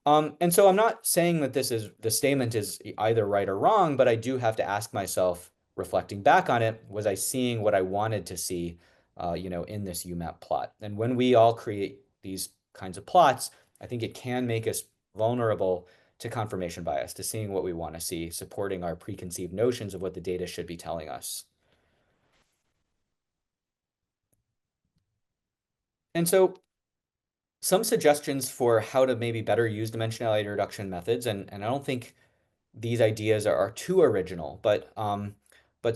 And so I'm not saying that the statement is either right or wrong, but I do have to ask myself, reflecting back on it, was I seeing what I wanted to see, in this UMAP plot? And when we all create these kinds of plots, I think it can make us vulnerable to confirmation bias, to seeing what we want to see, supporting our preconceived notions of what the data should be telling us. And so some suggestions for how to maybe better use dimensionality reduction methods, and I don't think these ideas are too original, but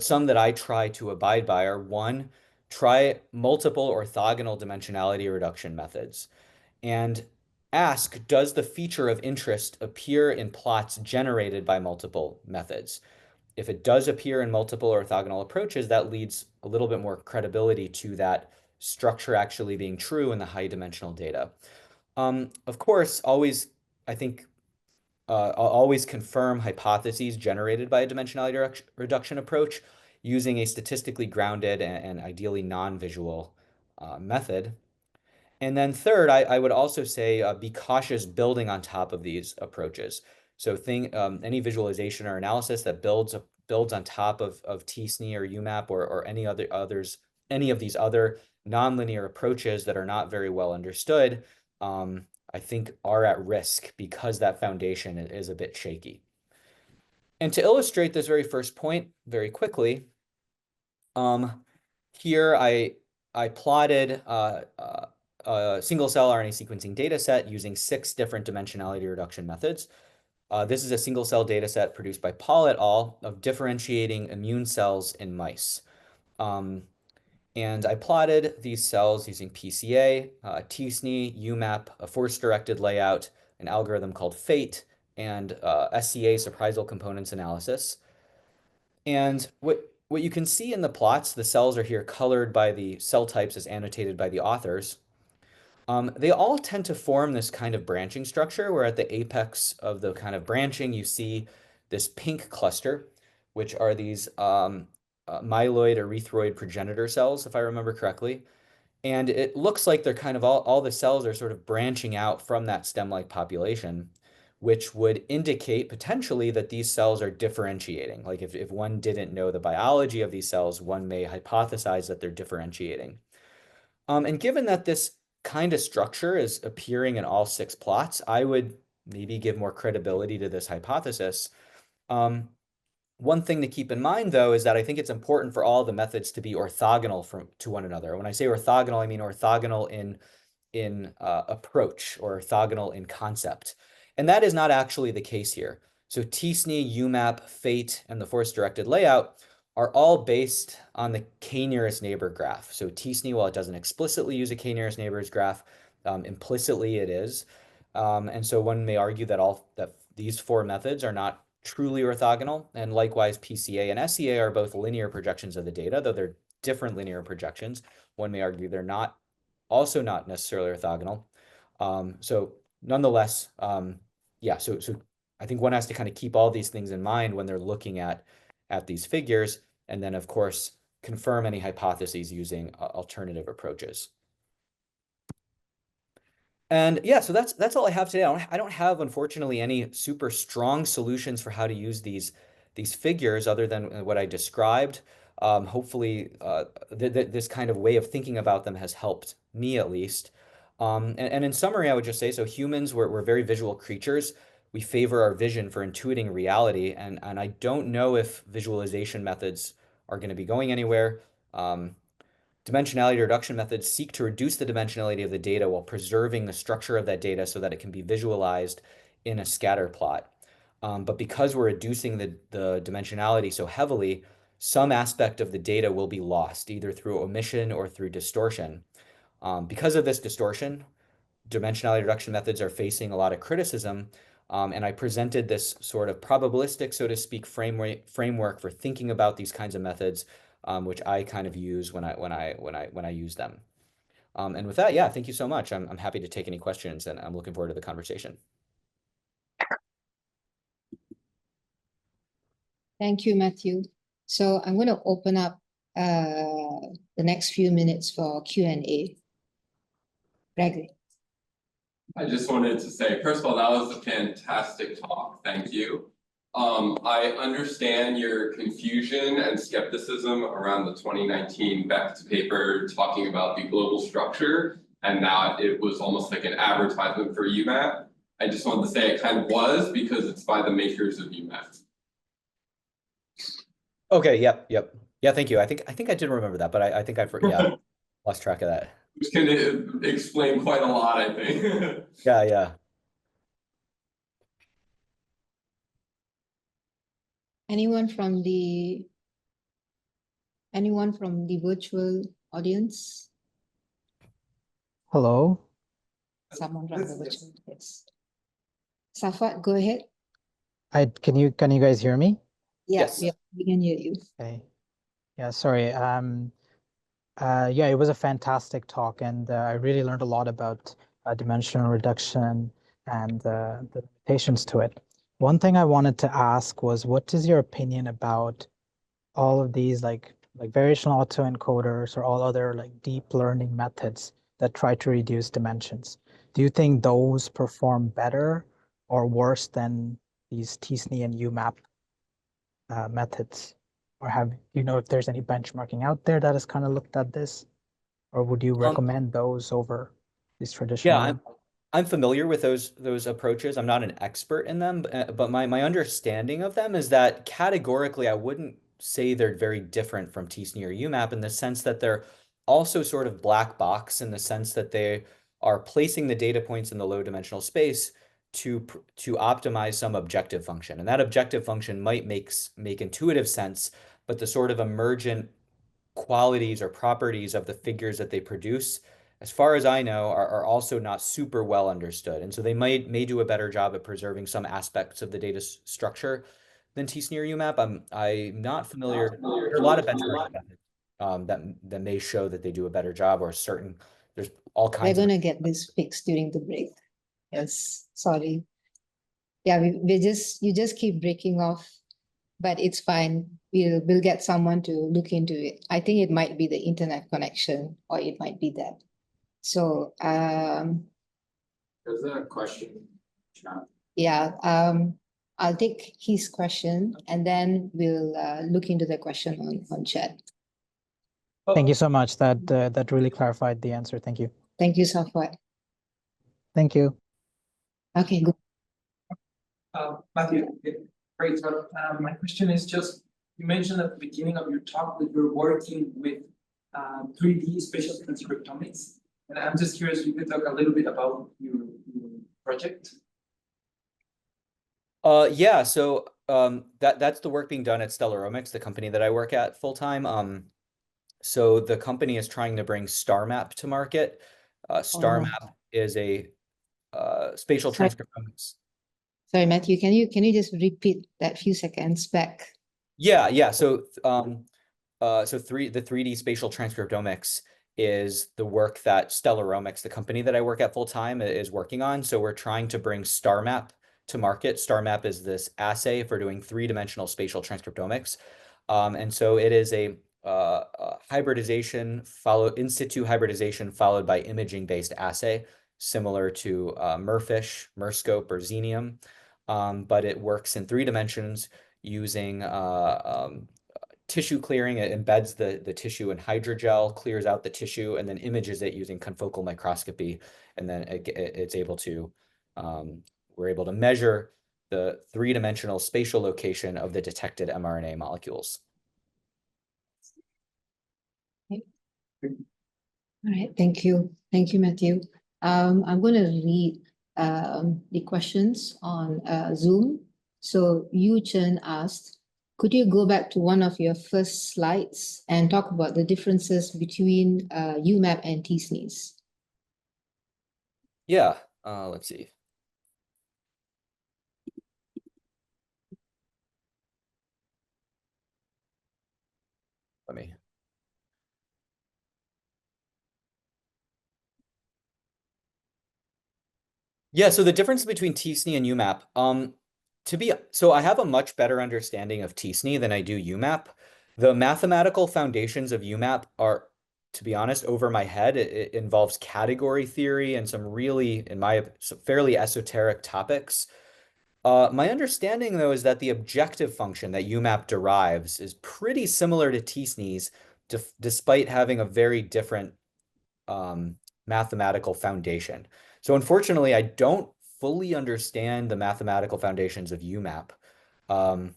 some that I try to abide by are: one, try multiple orthogonal dimensionality reduction methods, and ask, does the feature of interest appear in plots generated by multiple methods? If it does appear in multiple orthogonal approaches, that leads a little bit more credibility to that structure actually being true in the high dimensional data. Of course, I think, always confirm hypotheses generated by a dimensionality reduction approach using a statistically grounded and ideally non-visual method. And then third, I would also say be cautious building on top of these approaches. So any visualization or analysis that builds on top of t-SNE or UMAP or any of these other nonlinear approaches that are not very well understood, I think are at risk because that foundation is a bit shaky. And to illustrate this very first point very quickly, here I plotted a single cell RNA sequencing data set using 6 different dimensionality reduction methods. This is a single cell data set produced by Paul et al. Of differentiating immune cells in mice. And I plotted these cells using PCA, t-SNE, UMAP, a force-directed layout, an algorithm called FATE, and SCA, surprisal components analysis. And what you can see in the plots, the cells are here colored by the cell types as annotated by the authors. They all tend to form this kind of branching structure, where at the apex of the kind of branching, you see this pink cluster, which are these myeloid erythroid progenitor cells, if I remember correctly. And it looks like they're kind of all the cells are sort of branching out from that stem-like population, which would indicate potentially that these cells are differentiating. Like if one didn't know the biology of these cells, one may hypothesize that they're differentiating. And given that this kind of structure is appearing in all 6 plots, I would maybe give more credibility to this hypothesis. One thing to keep in mind, though, is that I think it's important for all the methods to be orthogonal to one another. When I say orthogonal, I mean orthogonal in approach or orthogonal in concept. And that is not actually the case here. So TSNE, UMAP, FATE, and the force-directed layout are all based on the k-nearest neighbor graph. So TSNE, while it doesn't explicitly use a k-nearest neighbors graph, implicitly it is. And so one may argue that these four methods are not truly orthogonal, and likewise PCA and SEA are both linear projections of the data, though they're different linear projections. One may argue they're also not necessarily orthogonal. So nonetheless, yeah, so I think one has to kind of keep all these things in mind when they're looking at these figures, and then of course confirm any hypotheses using alternative approaches. And yeah, so that's all I have today. I don't have, unfortunately, any super strong solutions for how to use these figures other than what I described. Hopefully, this kind of way of thinking about them has helped me at least. And in summary, I would just say, so humans, we're very visual creatures. We favor our vision for intuiting reality, and I don't know if visualization methods are going to be going anywhere. Dimensionality reduction methods seek to reduce the dimensionality of the data while preserving the structure of that data so that it can be visualized in a scatter plot. But because we're reducing the dimensionality so heavily, some aspect of the data will be lost, either through omission or through distortion. Because of this distortion, dimensionality reduction methods are facing a lot of criticism. And I presented this sort of probabilistic, so to speak, framework for thinking about these kinds of methods, which I kind of use when I use them. And with that, yeah, thank you so much. I'm happy to take any questions, and I'm looking forward to the conversation. Thank you, Matthew. So I'm going to open up the next few minutes for Q&A. Gregory. I just wanted to say, first of all, that was a fantastic talk. Thank you. I understand your confusion and skepticism around the 2019 Becht paper talking about the global structure and that it was almost like an advertisement for UMAP. I just wanted to say it kind of was because it's by the makers of UMAP. Okay. Yep. Yeah. Thank you. I think I did remember that, but I think yeah, lost track of that. Which can explain quite a lot, I think. Yeah. Anyone from the virtual audience? Hello. Someone from the virtual, yes. Safat, go ahead. Can you guys hear me? Yes. Yeah, we can hear you. Okay. Yeah, sorry. Yeah, it was a fantastic talk, and I really learned a lot about dimensional reduction and the limitations to it. One thing I wanted to ask was, what is your opinion about all of these like variational autoencoders or all other like deep learning methods that try to reduce dimensions? Do you think those perform better or worse than these TSNE and UMAP methods? Or if there's any benchmarking out there that has kind of looked at this? Or would you recommend those over these traditional Yeah, ones? I'm familiar with those approaches. I'm not an expert in them, but my understanding of them is that categorically I wouldn't say they're very different from TSNE or UMAP in the sense that they're also sort of black box in the sense that they are placing the data points in the low dimensional space to optimize some objective function. And that objective function might make intuitive sense, but the sort of emergent qualities or properties of the figures that they produce, as far as I know, are also not super well understood. And so they may do a better job at preserving some aspects of the data structure than TSNE or UMAP. I'm not familiar. There are a lot of benchmarking methods that may show that they do a better job, or there's all We're kinds of. going to get this fixed during the break. Yes, sorry. Yeah, you just keep breaking off, but it's fine. We'll get someone to look into it. I think it might be the internet connection, or it might be that. So There's a question. yeah, I'll take his question and then we'll look into the question on chat. Thank you so much. That really clarified the answer. Thank you. Thank you, Safwat. Thank you. Okay, good. Matthew, great talk. My question is just, you mentioned at the beginning of your talk that you're working with 3D spatial transcriptomics. And I'm just curious if you could talk a little bit about your project. Yeah, so that's the work being done at Stellaromics, the company that I work at full time. So the company is trying to bring StarMap to market. Oh, StarMap is a spatial sorry, transcriptomics. sorry, Matthew, can you just repeat that few seconds back? Yeah. So the 3D spatial transcriptomics is the work that Stellaromics, the company that I work at full time, is working on. So we're trying to bring StarMap to market. StarMap is this assay for doing three-dimensional spatial transcriptomics. And so it is a hybridization in situ hybridization followed by imaging-based assay, similar to MERFISH, MERSCOPE, or Xenium. But it works in 3 dimensions using tissue clearing. It embeds the tissue in hydrogel, clears out the tissue, and then images it using confocal microscopy. And then it's able to, we're able to measure the 3 dimensional spatial location of the detected mRNA molecules. All right, thank you. Thank you, Matthew. I'm going to read the questions on Zoom. So Yu Chen asked, could you go back to one of your first slides and talk about the differences between UMAP and TSNEs? Yeah, let's see. Let me. Yeah, so the difference between TSNE and UMAP, so I have a much better understanding of TSNE than I do UMAP. The mathematical foundations of UMAP are, to be honest, over my head. It involves category theory and some really, fairly esoteric topics. My understanding, though, is that the objective function that UMAP derives is pretty similar to TSNE's, despite having a very different mathematical foundation. So unfortunately, I don't fully understand the mathematical foundations of UMAP. Though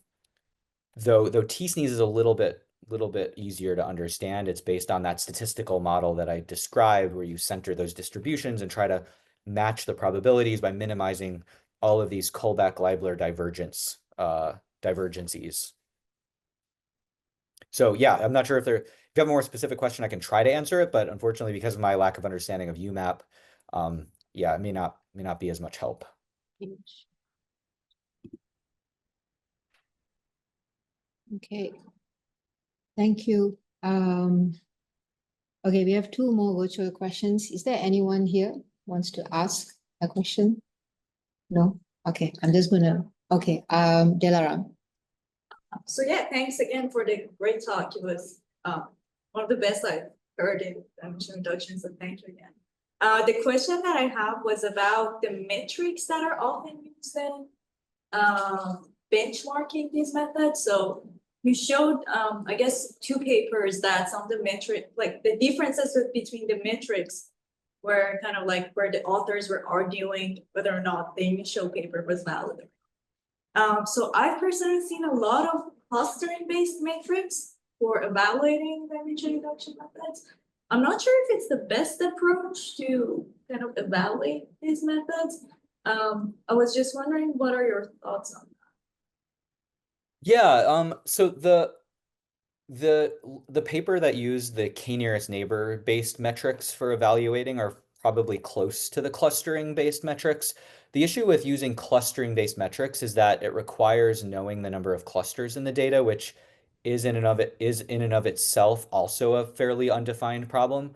T-SNEEZ is a little bit easier to understand. It's based on that statistical model that I described, where you center those distributions and try to match the probabilities by minimizing all of these Kullback-Leibler divergencies. So yeah, I'm not sure if you have a more specific question, I can try to answer it, but unfortunately, because of my lack of understanding of UMAP, yeah, it may not be as much help. Okay, thank you. Okay, we have two more virtual questions. Is there anyone here wants to ask a question? No? Okay, I'm just gonna, okay, Delaram. So yeah, thanks again for the great talk. It was one of the best I've heard in emission reduction, so thank you again. The question that I have was about the metrics that are often used in benchmarking these methods. So you showed, I guess, two papers that some of the metric, like the differences between the metrics were kind of like where the authors were arguing whether or not the initial paper was valid. So I've personally seen a lot of clustering-based metrics for evaluating the emission reduction methods. I'm not sure if it's the best approach to kind of evaluate these methods. I was just wondering, what are your thoughts on that? Yeah, so the paper that used the k-nearest neighbor based metrics for evaluating are probably close to the clustering based metrics. The issue with using clustering based metrics is that it requires knowing the number of clusters in the data, which is in and of itself also a fairly undefined problem.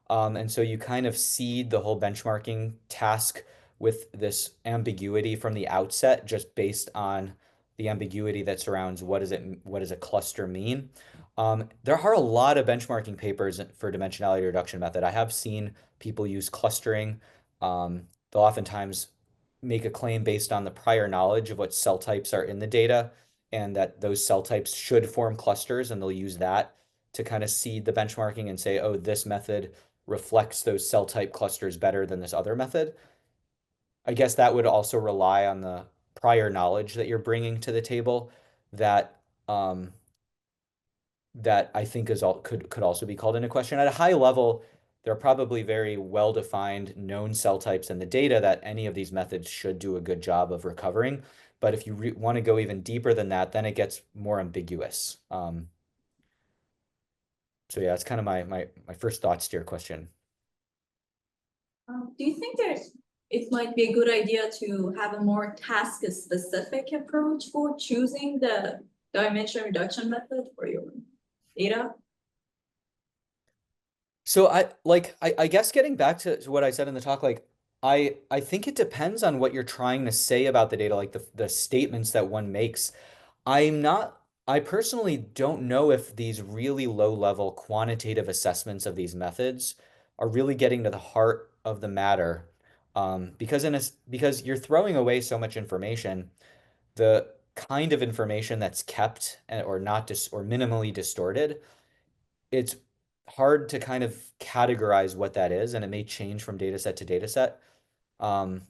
And so you kind of seed the whole benchmarking task with this ambiguity from the outset, just based on the ambiguity that surrounds what does a cluster mean. There are a lot of benchmarking papers for dimensionality reduction method. I have seen people use clustering. They'll oftentimes make a claim based on the prior knowledge of what cell types are in the data and that those cell types should form clusters, and they'll use that to kind of seed the benchmarking and say, oh, this method reflects those cell type clusters better than this other method. I guess that would also rely on the prior knowledge that you're bringing to the table that that I think is all could also be called into question. At a high level, there are probably very well-defined known cell types in the data that any of these methods should do a good job of recovering. But if you want to go even deeper than that, then it gets more ambiguous. So yeah, that's kind of my first thoughts to your question. Do you think it might be a good idea to have a more task-specific approach for choosing the dimension reduction method for your data? So I guess getting back to what I said in the talk, like I think it depends on what you're trying to say about the data, like the statements that one makes. I personally don't know if these really low level quantitative assessments of these methods are really getting to the heart of the matter. Because you're throwing away so much information, the kind of information that's kept or not dis or minimally distorted, it's hard to kind of categorize what that is, and it may change from data set to data set. Um,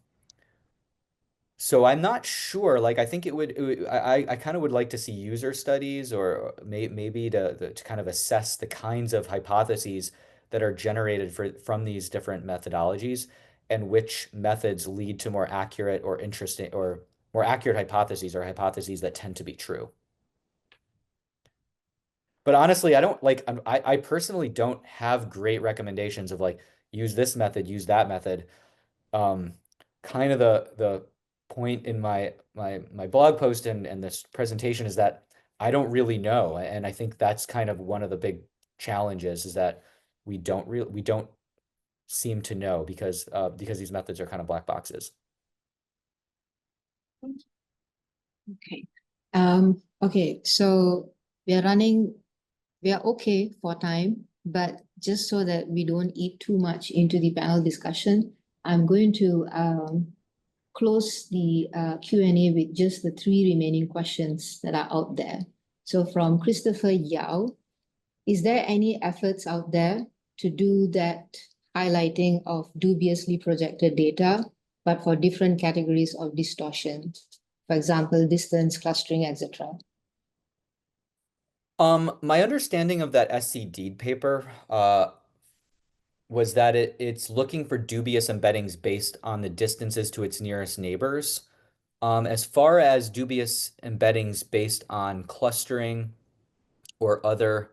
so I'm not sure. Like, I think I kind of would like to see user studies or maybe to kind of assess the kinds of hypotheses that are generated from these different methodologies and which methods lead to more accurate or interesting or more accurate hypotheses or hypotheses that tend to be true. But honestly, I don't like, I personally don't have great recommendations of like, use this method, use that method. Um, Kind of the point in my blog post and this presentation is that I don't really know. And I think that's kind of one of the big challenges is that we don't seem to know because these methods are kind of black boxes. Okay. Okay, so we are okay for time, but just so that we don't eat too much into the panel discussion, I'm going to close the Q&A with just the 3 remaining questions that are out there. So from Christopher Yao, is there any efforts out there to do that highlighting of dubiously projected data, but for different categories of distortion? For example, distance, clustering, etc. My understanding of that SC Deed paper was that it's looking for dubious embeddings based on the distances to its nearest neighbors. As far as dubious embeddings based on clustering or other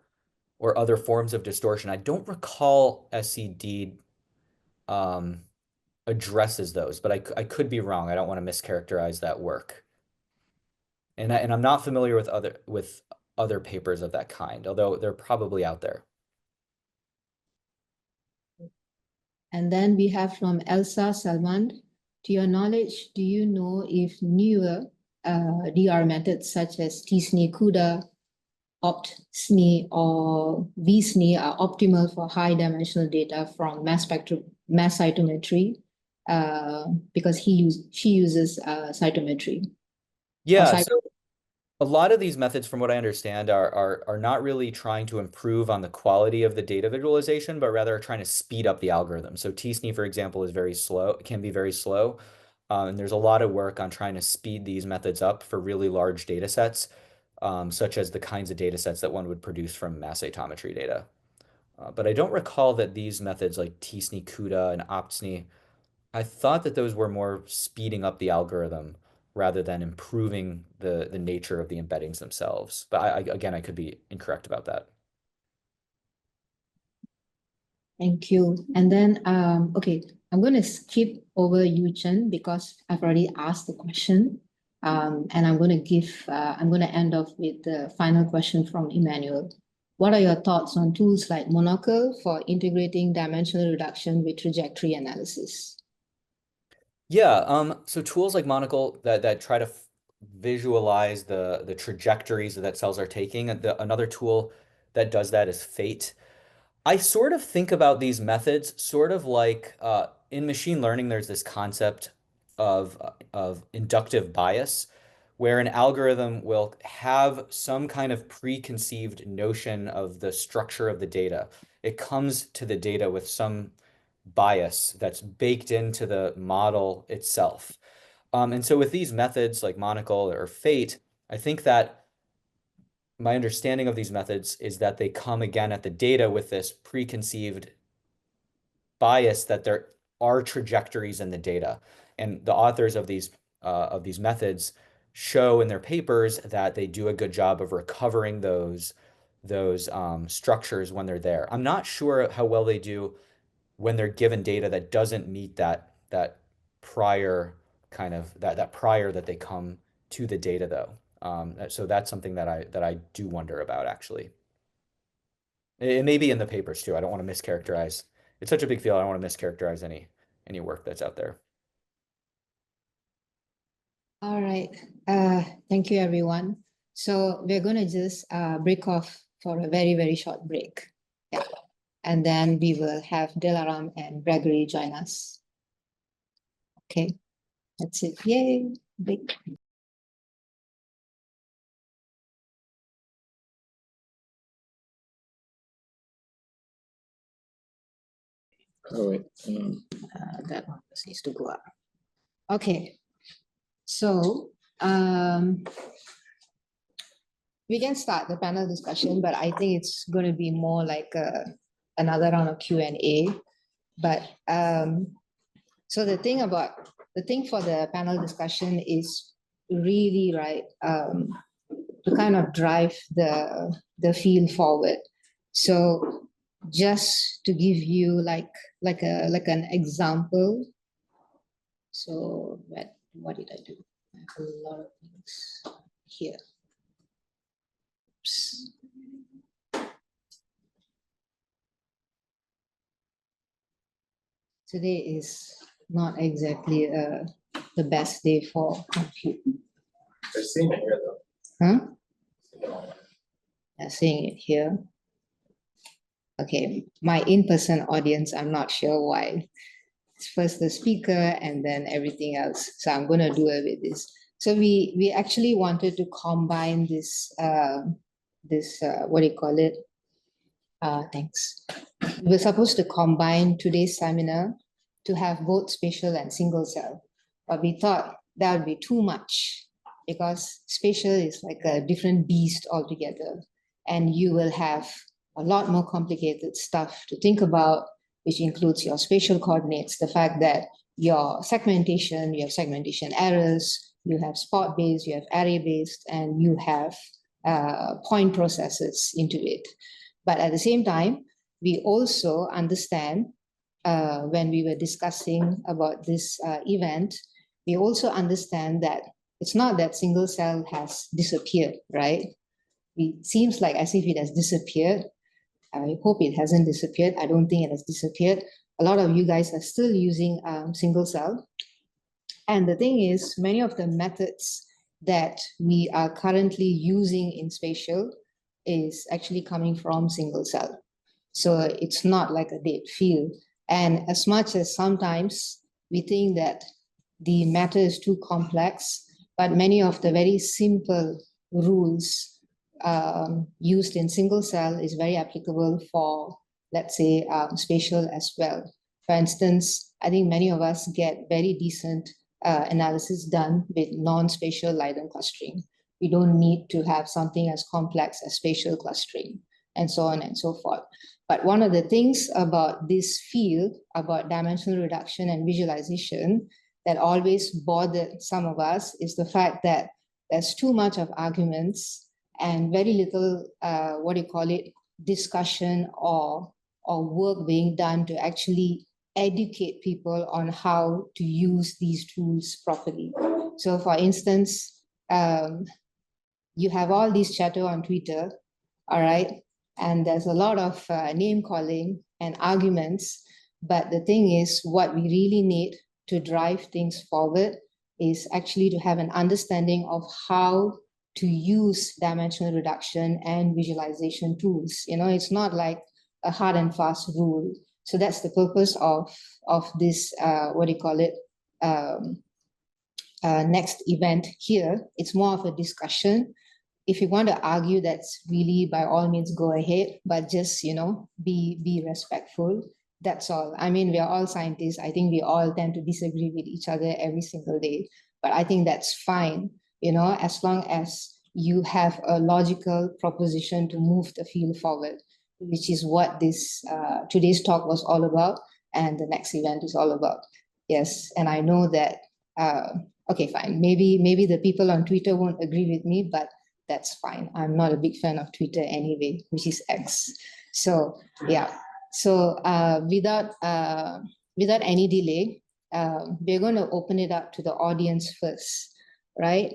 forms of distortion, I don't recall SCD addresses those, but I could be wrong. I don't want to mischaracterize that work. And I'm not familiar with other papers of that kind, although they're probably out there. And then we have from Elsa Salman. To your knowledge, do you know if newer DR methods such as tsne, CUDA, opt-SNE, or vSNE are optimal for high dimensional data from mass cytometry? Because she uses cytometry. Yeah, so a lot of these methods, from what I understand, are not really trying to improve on the quality of the data visualization, but rather are trying to speed up the algorithm. So tsne, for example, is very slow, can be very slow. And there's a lot of work on trying to speed these methods up for really large data sets, such as the kinds of data sets that one would produce from mass cytometry data. But I don't recall that these methods like tsne, CUDA, and optsne, I thought that those were more speeding up the algorithm rather than improving the nature of the embeddings themselves. But again, I could be incorrect about that. Thank you. And then, okay, I'm going to skip over Yu Chen because I've already asked the question. And I'm going to end off with the final question from Emmanuel. What are your thoughts on tools like Monocle for integrating dimensional reduction with trajectory analysis? Yeah, so tools like Monocle that try to visualize the trajectories that cells are taking. Another tool that does that is Fate. I sort of think about these methods sort of like in machine learning, there's this concept of inductive bias, where an algorithm will have some kind of preconceived notion of the structure of the data. It comes to the data with some bias that's baked into the model itself. And so with these methods like Monocle or Fate, I think that my understanding of these methods is that they come again at the data with this preconceived bias that there are trajectories in the data. And the authors of these methods show in their papers that they do a good job of recovering those structures when they're there. I'm not sure how well they do when they're given data that doesn't meet that prior kind of that prior that they come to the data though. So that's something that I do wonder about actually. It may be in the papers too. I don't want to mischaracterize. It's such a big field. I don't want to mischaracterize any work that's out there. All right. Thank you, everyone. So we're going to just break off for a very, very short break. Yeah. And then we will have Dilaram and Gregory join us. Okay. That's it. Yay. Break. All right. That one just needs to go up. Okay. So we can start the panel discussion, but I think it's going to be more like another round of Q&A. But so the thing for the panel discussion is really right to kind of drive the field forward. So just to give you like an example. So what did I do? I have a lot of things here. Oops. Today is not exactly the best day for compute. They're seeing it here though. Huh? I'm seeing it here. Okay, my in-person audience, I'm not sure why. It's first the speaker and then everything else. So I'm going to do it with this. So we actually wanted to combine this, what do you call it? Thanks. We were supposed to combine today's seminar to have both spatial and single cell, but we thought that would be too much because spatial is like a different beast altogether, and you will have a lot more complicated stuff to think about, which includes your spatial coordinates, the fact that your segmentation, you have segmentation errors, you have spot-based, you have array-based, and you have point processes into it. But at the same time, we also understand when we were discussing about this event, we also understand that it's not that single cell has disappeared, right? It seems like as if it has disappeared. I hope it hasn't disappeared. I don't think it has disappeared. A lot of you guys are still using single cell. And the thing is, many of the methods that we are currently using in spatial is actually coming from single cell. So it's not like a dead field. And as much as sometimes we think that the matter is too complex, but many of the very simple rules used in single cell is very applicable for, let's say, spatial as well. For instance, I think many of us get very decent analysis done with non-spatial Leiden clustering. We don't need to have something as complex as spatial clustering, and so on and so forth. But one of the things about this field, about dimensional reduction and visualization, that always bothered some of us is the fact that there's too much of arguments and very little, discussion or work being done to actually educate people on how to use these tools properly. So for instance, you have all these chatter on Twitter, all right? And there's a lot of name calling and arguments, but the thing is, what we really need to drive things forward is actually to have an understanding of how to use dimensional reduction and visualization tools. You know, it's not like a hard and fast rule. So that's the purpose of this, next event here. It's more of a discussion. If you want to argue, that's really by all means go ahead, but just, you know, be respectful. That's all. I mean, we are all scientists. I think we all tend to disagree with each other every single day, but I think that's fine, you know, as long as you have a logical proposition to move the field forward, which is what this today's talk was all about. and the next event is all about. Yes, and I know that, okay, fine. Maybe the people on Twitter won't agree with me, but that's fine. I'm not a big fan of Twitter anyway, which is X. So yeah, so without any delay, we're going to open it up to the audience first, right?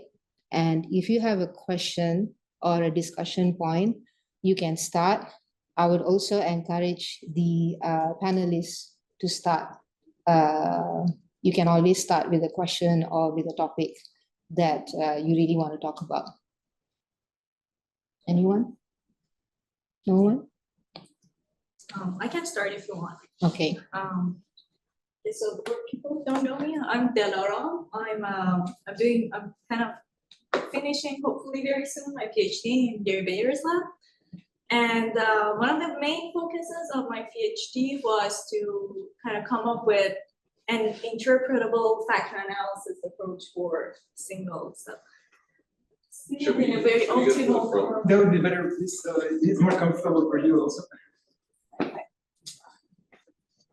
And if you have a question or a discussion point, you can start. I would also encourage the panelists to start. You can always start with a question or with a topic that you really want to talk about. Anyone? No one? I can start if you want. Okay. Okay, so for people who don't know me, I'm Delara. I'm kind of finishing hopefully very soon my PhD in Gary Bayer's lab. And one of the main focuses of my PhD was to kind of come up with an interpretable factor analysis approach for signals. So, Should we, in a very should we go to the optimal front? form. That would be better, please, so it's more comfortable for you also.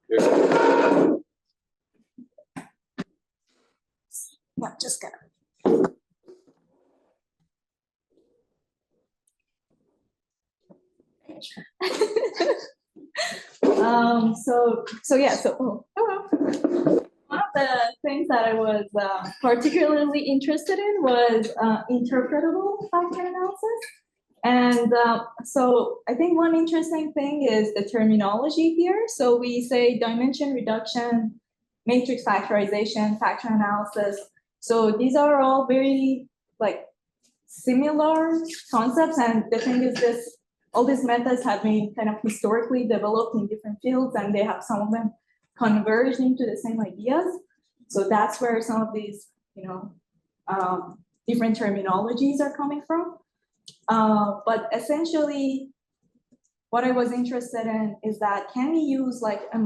Here. Yeah, just gonna. One of the things that I was particularly interested in was interpretable factor analysis. And so I think one interesting thing is the terminology here. So we say dimension reduction, matrix factorization, factor analysis. So these are all very like similar concepts. And the thing is all these methods have been kind of historically developed in different fields, and they have some of them converged into the same ideas. So that's where some of these, different terminologies are coming from. But essentially, what I was interested in is that can we use like a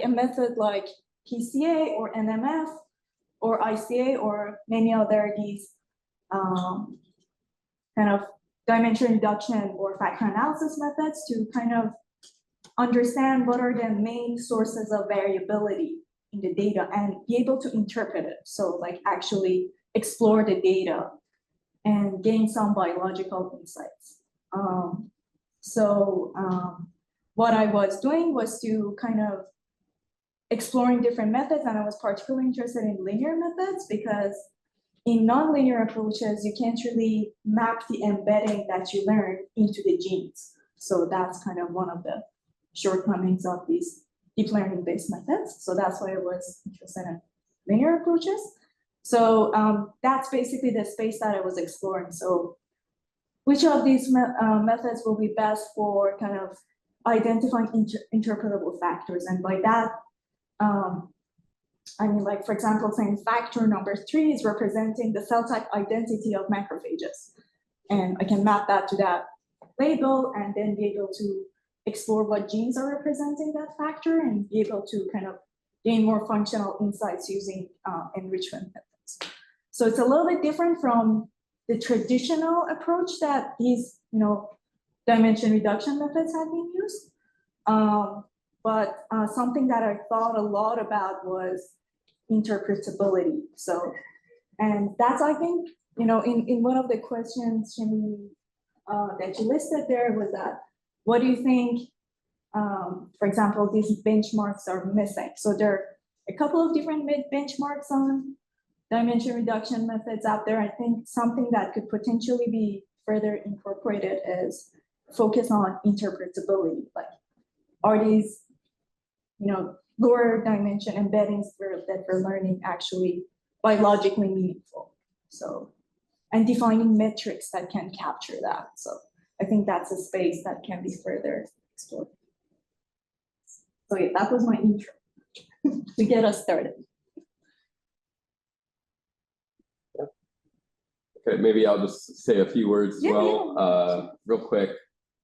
method like PCA or NMF or ICA or many other these kind of dimension reduction or factor analysis methods to kind of understand what are the main sources of variability in the data and be able to interpret it. So like actually explore the data and gain some biological insights. What I was doing was to kind of exploring different methods, and I was particularly interested in linear methods because in nonlinear approaches, you can't really map the embedding that you learn into the genes. So that's kind of one of the shortcomings of these deep learning based methods. So that's why I was interested in linear approaches. So that's basically the space that I was exploring. So which of these methods will be best for kind of identifying interpretable factors? And by that, I mean, like, for example, saying factor number 3 is representing the cell type identity of macrophages. And I can map that to that label and then be able to explore what genes are representing that factor and be able to kind of gain more functional insights using enrichment methods. So it's a little bit different from the traditional approach that these, dimension reduction methods have been used. But something that I thought a lot about was interpretability. So, and that's, I think, in one of the questions, Jimmy, that you listed there was that, what do you think, for example, these benchmarks are missing? So there are a couple of different benchmarks on dimension reduction methods out there. I think something that could potentially be further incorporated is focus on interpretability. Like, are these, lower dimension embeddings that we're learning actually biologically meaningful? So, and defining metrics that can capture that. So I think that's a space that can be further explored. So yeah, that was my intro to get us started. Okay, maybe I'll just say a few words as well, real quick.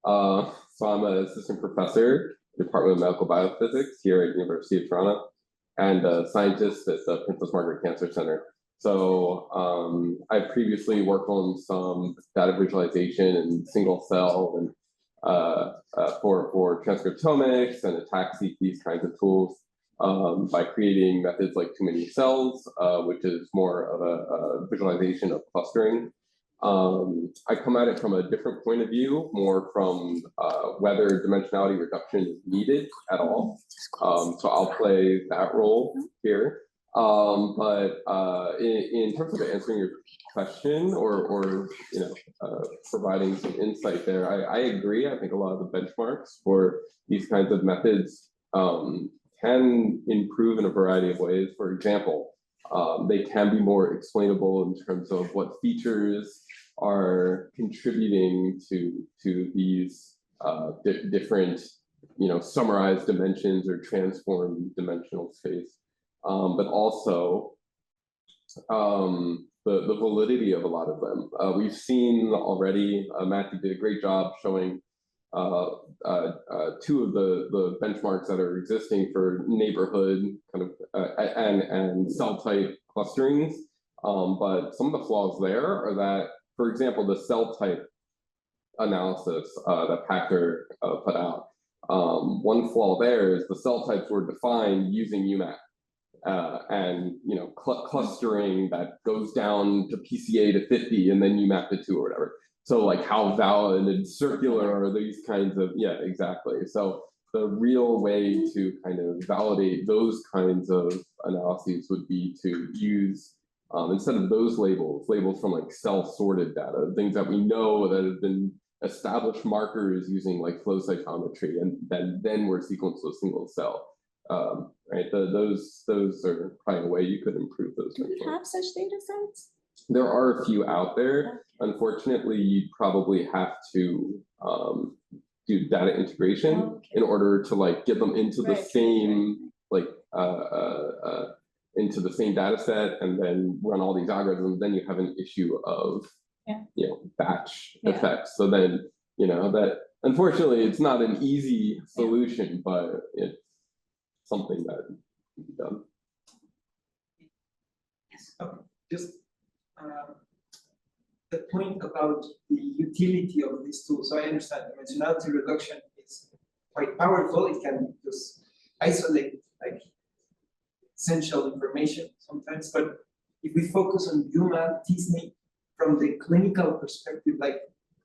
So I'm an assistant professor, Department of Medical Biophysics here at University of Toronto, and a scientist at the Princess Margaret Cancer Center. So I previously worked on some data visualization and single cell and for transcriptomics and ATAC-seq, these kinds of tools. by creating methods like too many cells, which is more of a visualization of clustering. I come at it from a different point of view, more from whether dimensionality reduction is needed at all. So I'll play that role here. But in terms of answering your question or providing some insight there, I agree. I think a lot of the benchmarks for these kinds of methods can improve in a variety of ways. For example, they can be more explainable in terms of what features are contributing to these different, summarized dimensions or transformed dimensional space, but also the validity of a lot of them. We've seen already, Matthew did a great job showing two of the benchmarks that are existing for neighborhood kind of and cell type clusterings. But some of the flaws there are that, for example, the cell type analysis that Packer put out. One flaw there is the cell types were defined using UMAP. And clustering that goes down to PCA to 50 and then you map it to or whatever. So like how valid and circular are these kinds of, yeah, exactly. So the real way to kind of validate those kinds of analyses would be to use, instead of those labels from like cell sorted data, things that we know that have been established markers using like flow cytometry, and then we're sequenced with single cell. Right, those are probably a way you could improve those. Do we have such data sets? There are a few out there. Unfortunately, you'd probably have to do data integration in order to like get them into the same like into the same data set and then run all these algorithms. Then you have an issue of batch effects. So then that unfortunately it's not an easy solution, but it's something that can be done. Yes. Okay. Just the point about the utility of these tools. So I understand dimensionality reduction is quite powerful. It can just isolate like essential information sometimes. But if we focus on UMAP, TSNE, from the clinical perspective, like,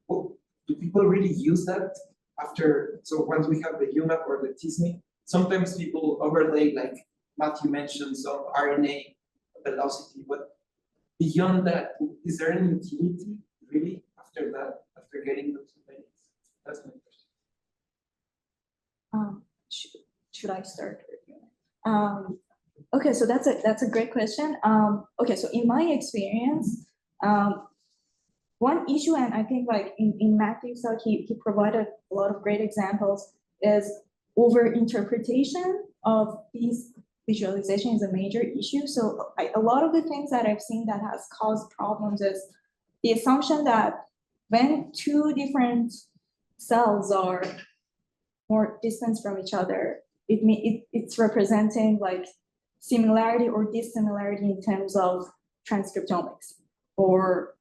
do people really use that after? So once we have the UMAP or the TSNE, sometimes people overlay, like Matthew mentioned, some RNA velocity, but beyond that, is there any utility really after that, after getting those values? That's my question. Should I start? Okay, so that's a great question. Okay, so in my experience, one issue, and I think like in Matthew's talk, he provided a lot of great examples, is over-interpretation of these visualization is a major issue. So a lot of the things that I've seen that has caused problems is the assumption that when two different cells are more distant from each other, it's representing like similarity or dissimilarity in terms of transcriptomics or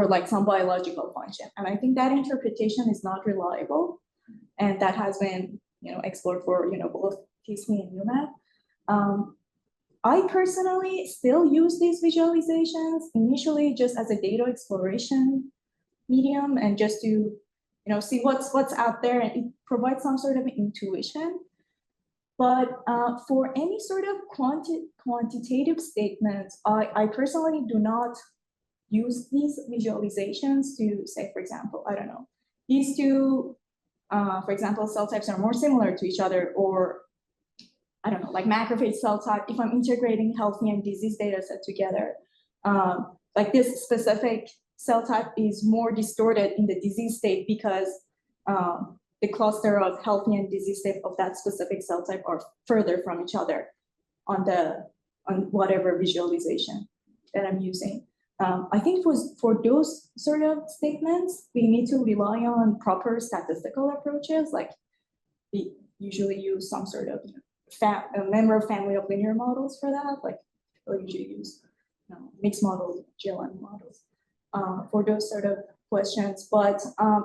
like some biological function. And I think that interpretation is not reliable, and that has been explored for both TSNE and UMAP. I personally still use these visualizations initially just as a data exploration medium and just to see what's out there, and it provides some sort of intuition. But for any sort of quantitative statements, I personally do not use these visualizations to say, for example, I don't know, these two, for example, cell types are more similar to each other, or I don't know, like macrophage cell type, if I'm integrating healthy and disease data set together, like this specific cell type is more distorted in the disease state because the cluster of healthy and disease state of that specific cell type are further from each other on whatever visualization that I'm using. I think for those sort of statements, we need to rely on proper statistical approaches. Like we usually use some sort of a member of family of linear models for that. Like we usually use mixed models, GLM models for those sort of questions. But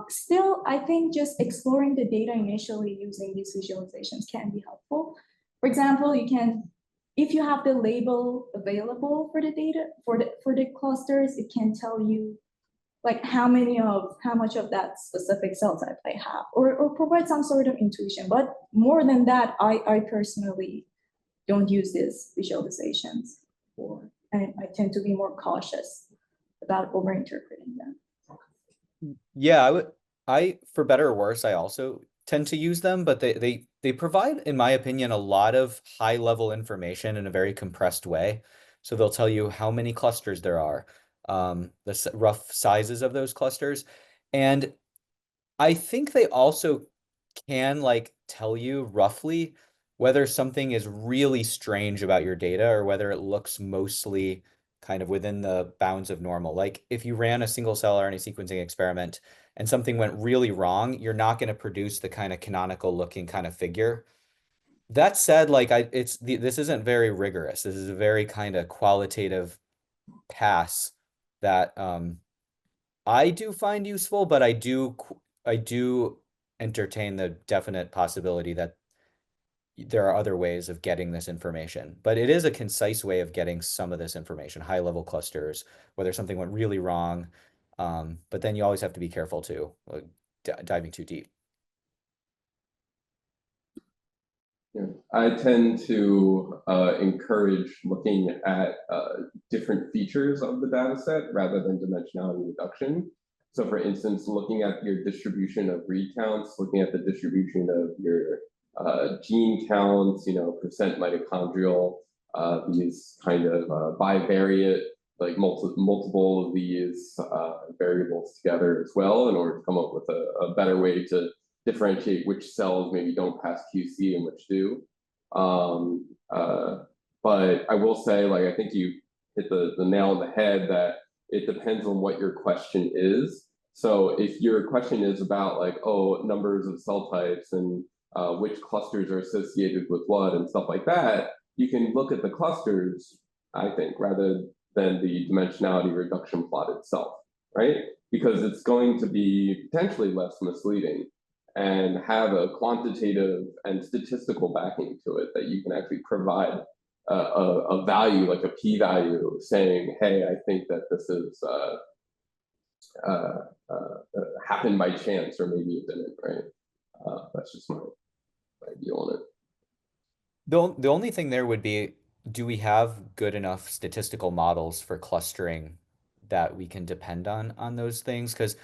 still, I think just exploring the data initially using these visualizations can be helpful. for example, you can, if you have the label available for the data, for the clusters, it can tell you like how much of that specific cell type they have, or provide some sort of intuition. But more than that, I personally don't use these visualizations for, and I tend to be more cautious about overinterpreting them. Yeah, for better or worse, I also tend to use them, but they provide, in my opinion, a lot of high level information in a very compressed way. So they'll tell you how many clusters there are, the rough sizes of those clusters. And I think they also can like tell you roughly whether something is really strange about your data or whether it looks mostly kind of within the bounds of normal. Like if you ran a single cell RNA sequencing experiment and something went really wrong, you're not going to produce the kind of canonical looking kind of figure. That said, like this isn't very rigorous. This is a very kind of qualitative pass that I do find useful, but I do entertain the definite possibility that there are other ways of getting this information. But it is a concise way of getting some of this information, high level clusters, whether something went really wrong. But then you always have to be careful too, diving too deep. Yeah, I tend to encourage looking at different features of the data set rather than dimensionality reduction. So for instance, looking at your distribution of read counts, looking at the distribution of your gene counts, percent mitochondrial, these kind of bivariate, like multiple of these variables together as well in order to come up with a better way to differentiate which cells maybe don't pass QC and which do. But I will say, like, I think you hit the nail on the head that it depends on what your question is. So if your question is about like, oh, numbers of cell types and which clusters are associated with what and stuff like that, you can look at the clusters, I think, rather than the dimensionality reduction plot itself, right? Because it's going to be potentially less misleading and have a quantitative and statistical backing to it that you can actually provide a value, like a p-value, saying, hey, I think that this is happened by chance, or maybe it didn't, right? That's just my view on it. The only thing there would be, do we have good enough statistical models for clustering that we can depend on those things? Because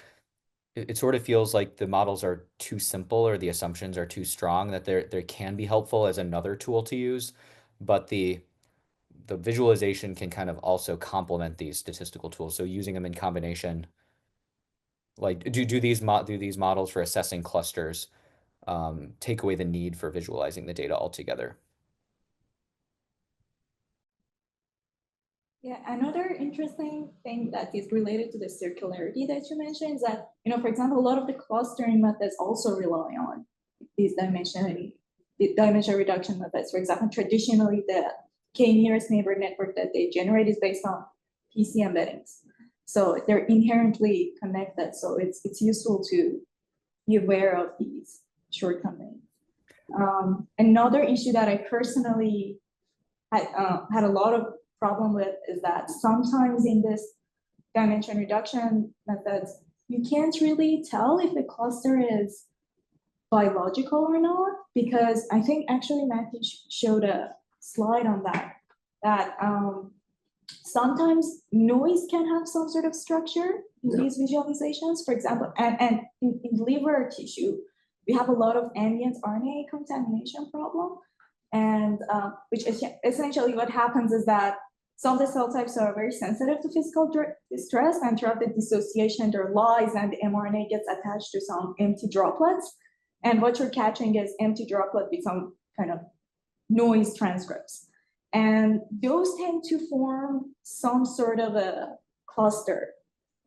it sort of feels like the models are too simple or the assumptions are too strong, that they can be helpful as another tool to use, but the visualization can kind of also complement these statistical tools. So using them in combination, like do these models for assessing clusters take away the need for visualizing the data altogether? Yeah, another interesting thing that is related to the circularity that you mentioned is that, for example, a lot of the clustering methods also rely on these dimension reduction methods. For example, traditionally, the k-nearest neighbor network that they generate is based on PC embeddings. So they're inherently connected. So it's useful to be aware of these shortcomings. Another issue that I personally had a lot of problem with is that sometimes in this dimension reduction methods, you can't really tell if the cluster is biological or not, because I think actually Matthew showed a slide on that sometimes noise can have some sort of structure in these visualizations. For example, and in liver tissue, we have a lot of ambient RNA contamination problem. And which is essentially what happens is that some of the cell types are very sensitive to physical distress, and throughout the dissociation, there lies and the mRNA gets attached to some empty droplets. And what you're catching is empty droplet with some kind of noise transcripts. And those tend to form some sort of a cluster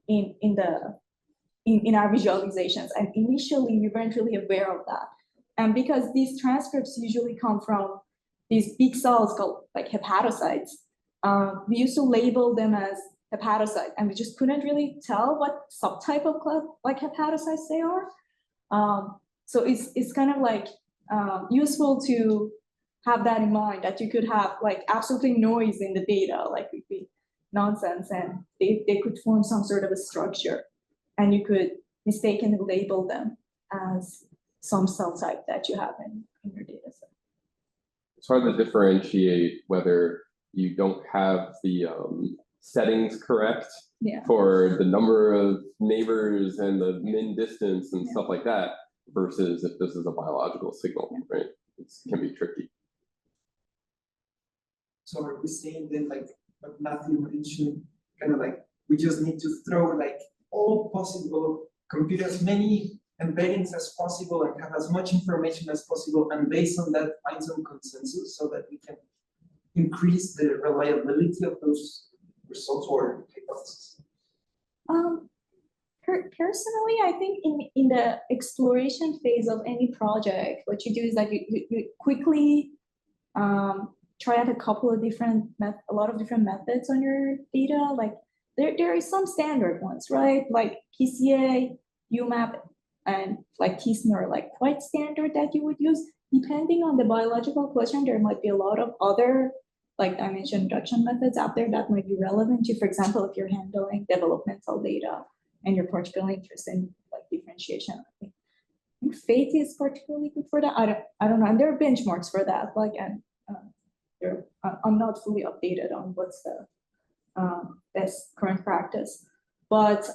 in our visualizations. And initially, we weren't really aware of that. And because these transcripts usually come from these big cells called like hepatocytes, we used to label them as hepatocyte, and we just couldn't really tell what subtype of like hepatocytes they are. So it's kind of like useful to have that in mind, that you could have like absolutely noise in the data, like it would be nonsense, and they could form some sort of a structure, and you could mistakenly label them as some cell type that you have in your data set. It's hard to differentiate whether you don't have the settings correct Yeah. for the number of neighbors and the min distance and stuff like that, versus if this is a biological signal, right? It can be tricky. So are we saying then, like what Matthew mentioned, kind of like we just need to throw like all possible, compute as many embeddings as possible and have as much information as possible, and based on that find some consensus so that we can increase the reliability of those results or hypotheses? Personally, I think in the exploration phase of any project, what you do is that you quickly try out a lot of different methods on your data. Like there is some standard ones, right? Like PCA, UMAP, and like t-SNE are like quite standard that you would use. Depending on the biological question, there might be a lot of other like dimension reduction methods out there that might be relevant to, for example, if you're handling developmental data and you're particularly interested in like differentiation. I think FATE is particularly good for that. I don't know, and there are benchmarks for that. Like, and I'm not fully updated on what's the best current practice, but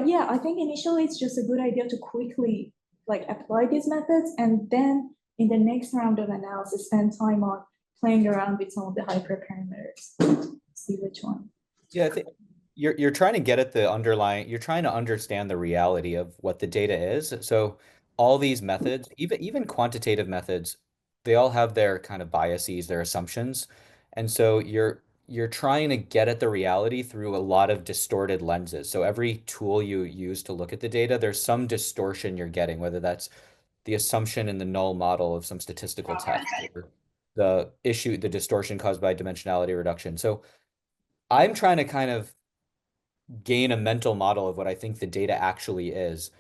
yeah, I think initially it's just a good idea to quickly like apply these methods, and then in the next round of analysis, spend time on playing around with some of the hyperparameters, see which one. Yeah, I think you're trying to get at the underlying, you're trying to understand the reality of what the data is. So all these methods, even quantitative methods, they all have their kind of biases, their assumptions. And so you're trying to get at the reality through a lot of distorted lenses. So every tool you use to look at the data, there's some distortion you're getting, whether that's the assumption in the null model of some statistical test, or the distortion caused by dimensionality reduction. So I'm trying to kind of gain a mental model of what I think the data actually is,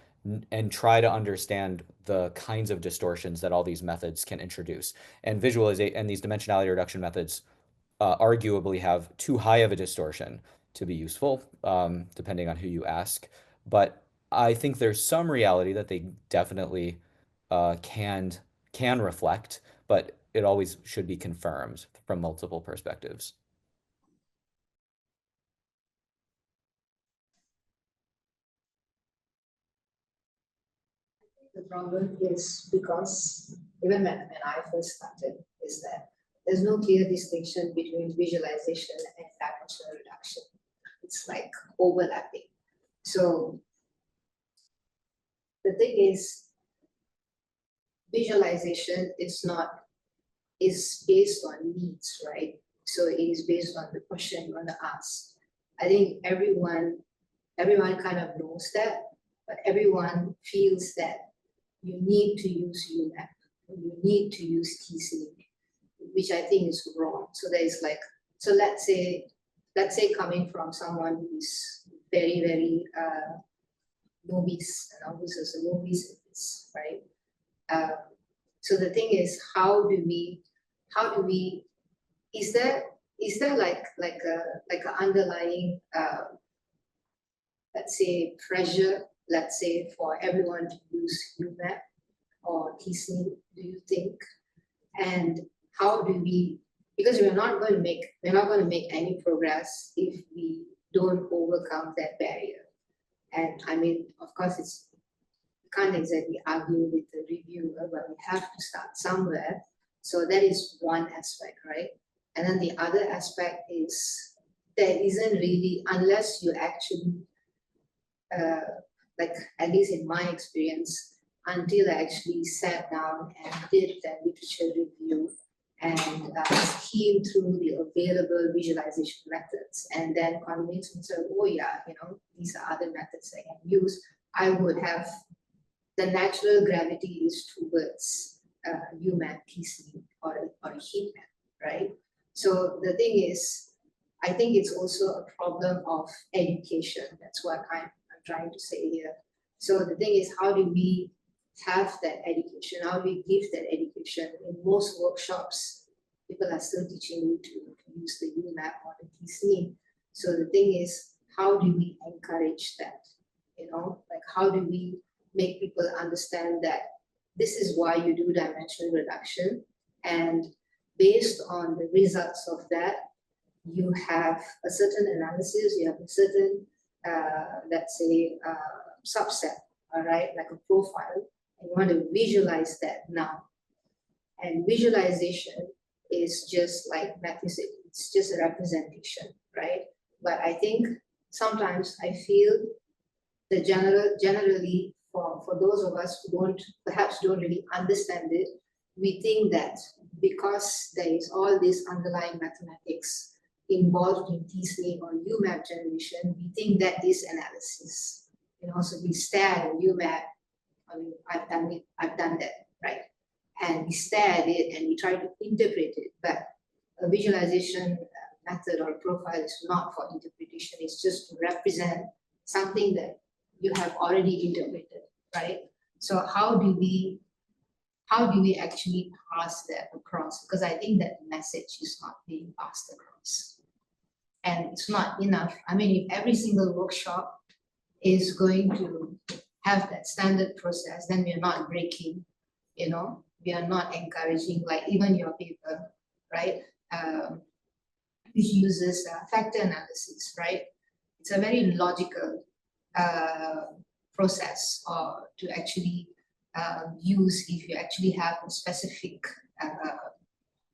and try to understand the kinds of distortions that all these methods can introduce. And visualization and these dimensionality reduction methods arguably have too high of a distortion to be useful, depending on who you ask. But I think there's some reality that they definitely can reflect, but it always should be confirmed from multiple perspectives. The problem is because even when I first started, is that there's no clear distinction between visualization and dimensional reduction. It's like overlapping. So the thing is, visualization is based on needs, right? So it is based on the question you want to ask. I think everyone kind of knows that, but everyone feels that you need to use UMAP, you need to use t-SNE, which I think is wrong. So there is like, so let's say coming from someone who is very, very novice, who's just a novice in this, right? So the thing is, how do we, is there like an underlying, let's say, pressure, let's say, for everyone to use UMAP or t-SNE, do you think? And how do we, because we're not going to make any progress if we don't overcome that barrier. And I mean, of course, you can't exactly argue with the reviewer, but we have to start somewhere. So that is one aspect, right? And then the other aspect is there isn't really, unless you actually, like at least in my experience, until I actually sat down and did that literature review and skimmed through the available visualization methods, and then convinced myself, oh yeah, these are other methods I can use, I would have, the natural gravity is towards UMAP, t-SNE, or a heat map, right? So the thing is, I think it's also a problem of education. That's what I'm trying to say here. So the thing is, how do we have that education? How do we give that education? In most workshops, people are still teaching you to use the UMAP or the TC. So the thing is, how do we encourage that? You know, like how do we make people understand that this is why you do dimensional reduction, and based on the results of that, you have a certain analysis, you have a certain, let's say, subset, all right, like a profile, and you want to visualize that now. And visualization is just like Matthew said, it's just a representation, right? But I think sometimes I feel the generally for those of us who perhaps don't really understand it, we think that because there is all this underlying mathematics involved in T-SNE or UMAP generation, we think that is analysis. You know, so we stare at UMAP. I mean, I've done that, right? And we stare at it and we try to interpret it, but a visualization method or profile is not for interpretation. It's just to represent something that you have already interpreted, right? So how do we actually pass that across? Because I think that message is not being passed across. And it's not enough. I mean, if every single workshop is going to have that standard process, then we're not breaking, you know, we are not encouraging, like even your paper, right? Which uses factor analysis, right? It's a very logical process or to actually use if you actually have a specific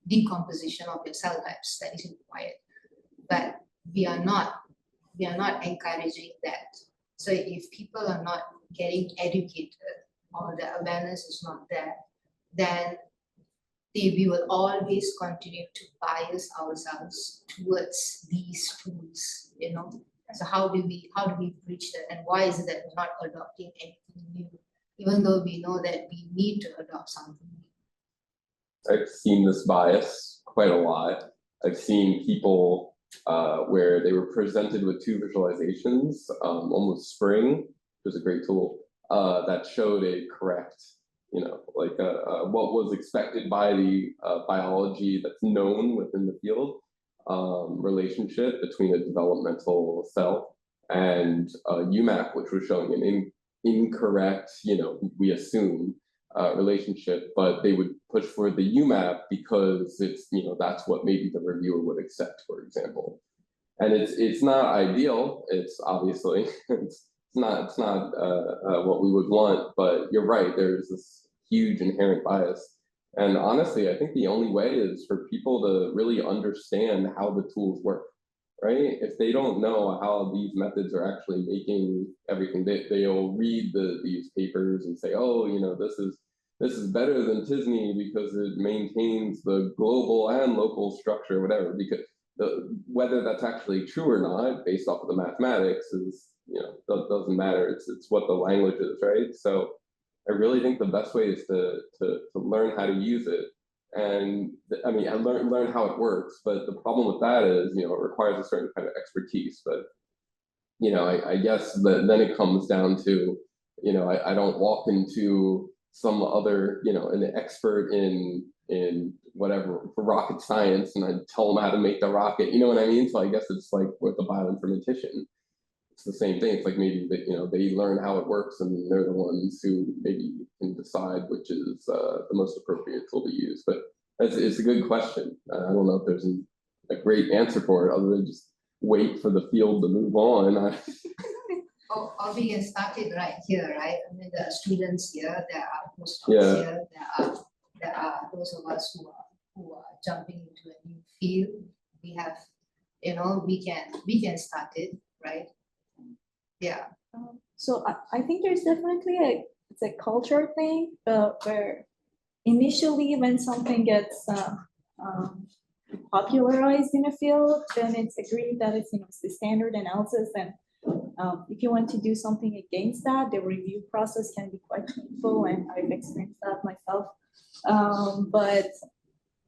decomposition of your cell types that is required. But we are not encouraging that. So if people are not getting educated or the awareness is not there, then we will always continue to bias ourselves towards these tools, you know. So how do we bridge that, and why is it that we're not adopting anything new, even though we know that we need to adopt something new? I've seen this bias quite a lot. I've seen people where they were presented with two visualizations, almost spring, which is a great tool, that showed a correct, you know, like what was expected by the biology that's known within the field, relationship between a developmental cell and UMAP, which was showing an incorrect, you know, we assume, relationship, but they would push for the UMAP because it's, you know, that's what maybe the reviewer would accept, for example. And it's not ideal. It's obviously it's not what we would want, but you're right. There's this huge inherent bias. And honestly, I think the only way is for people to really understand how the tools work, right? If they don't know how these methods are actually making everything, they'll read these papers and say, oh, you know, this is better than TSNE because it maintains the global and local structure, whatever. Because whether that's actually true or not, based off of the mathematics, is, you know, doesn't matter. It's what the language is, right? So I really think the best way is to learn how to use it. And I mean, I learn how it works, but the problem with that is, you know, it requires a certain kind of expertise. But, you know, I guess that then it comes down to, you know, I don't walk into some other, you know, an expert in whatever for rocket science and I tell them how to make the rocket, you know what I mean? So I guess it's like with the bioinformatician, it's the same thing. It's like maybe that, you know, they learn how it works and they're the ones who maybe can decide which is the most appropriate tool to use. But it's a good question. I don't know if there's a great answer for it other than just wait for the field to move on. Or we can start it right here, right? I mean, there are students here, there are postdocs here, there are those of us who are jumping into a new field. We have, you know, we can start it, right? Yeah. So I think there's definitely it's a culture thing where initially when something gets popularized in a field, then it's agreed that it's, you know, it's the standard analysis, and if you want to do something against that, the review process can be quite painful, and I've experienced that myself.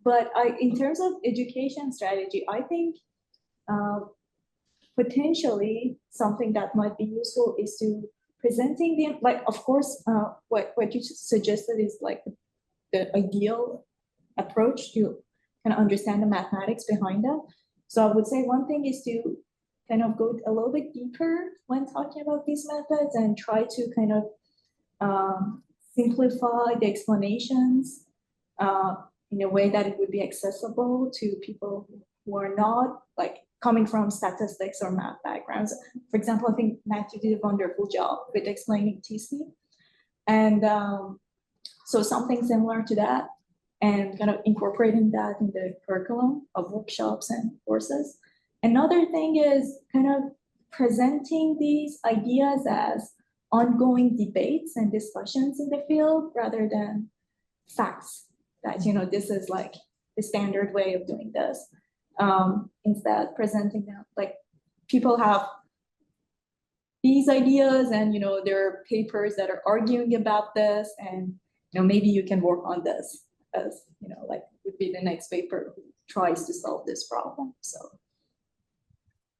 But in terms of education strategy, I think potentially something that might be useful is to presenting them, like, of course, what you suggested is like the ideal approach to kind of understand the mathematics behind that. So I would say one thing is to kind of go a little bit deeper when talking about these methods and try to kind of simplify the explanations in a way that it would be accessible to people who are not like coming from statistics or math backgrounds. For example, I think Matthew did a wonderful job with explaining TC. And so something similar to that, and kind of incorporating that in the curriculum of workshops and courses. Another thing is kind of presenting these ideas as ongoing debates and discussions in the field rather than facts that, you know, this is like the standard way of doing this. Instead, presenting them like people have these ideas and, you know, there are papers that are arguing about this, and, you know, maybe you can work on this as, you know, like would be the next paper who tries to solve this problem. So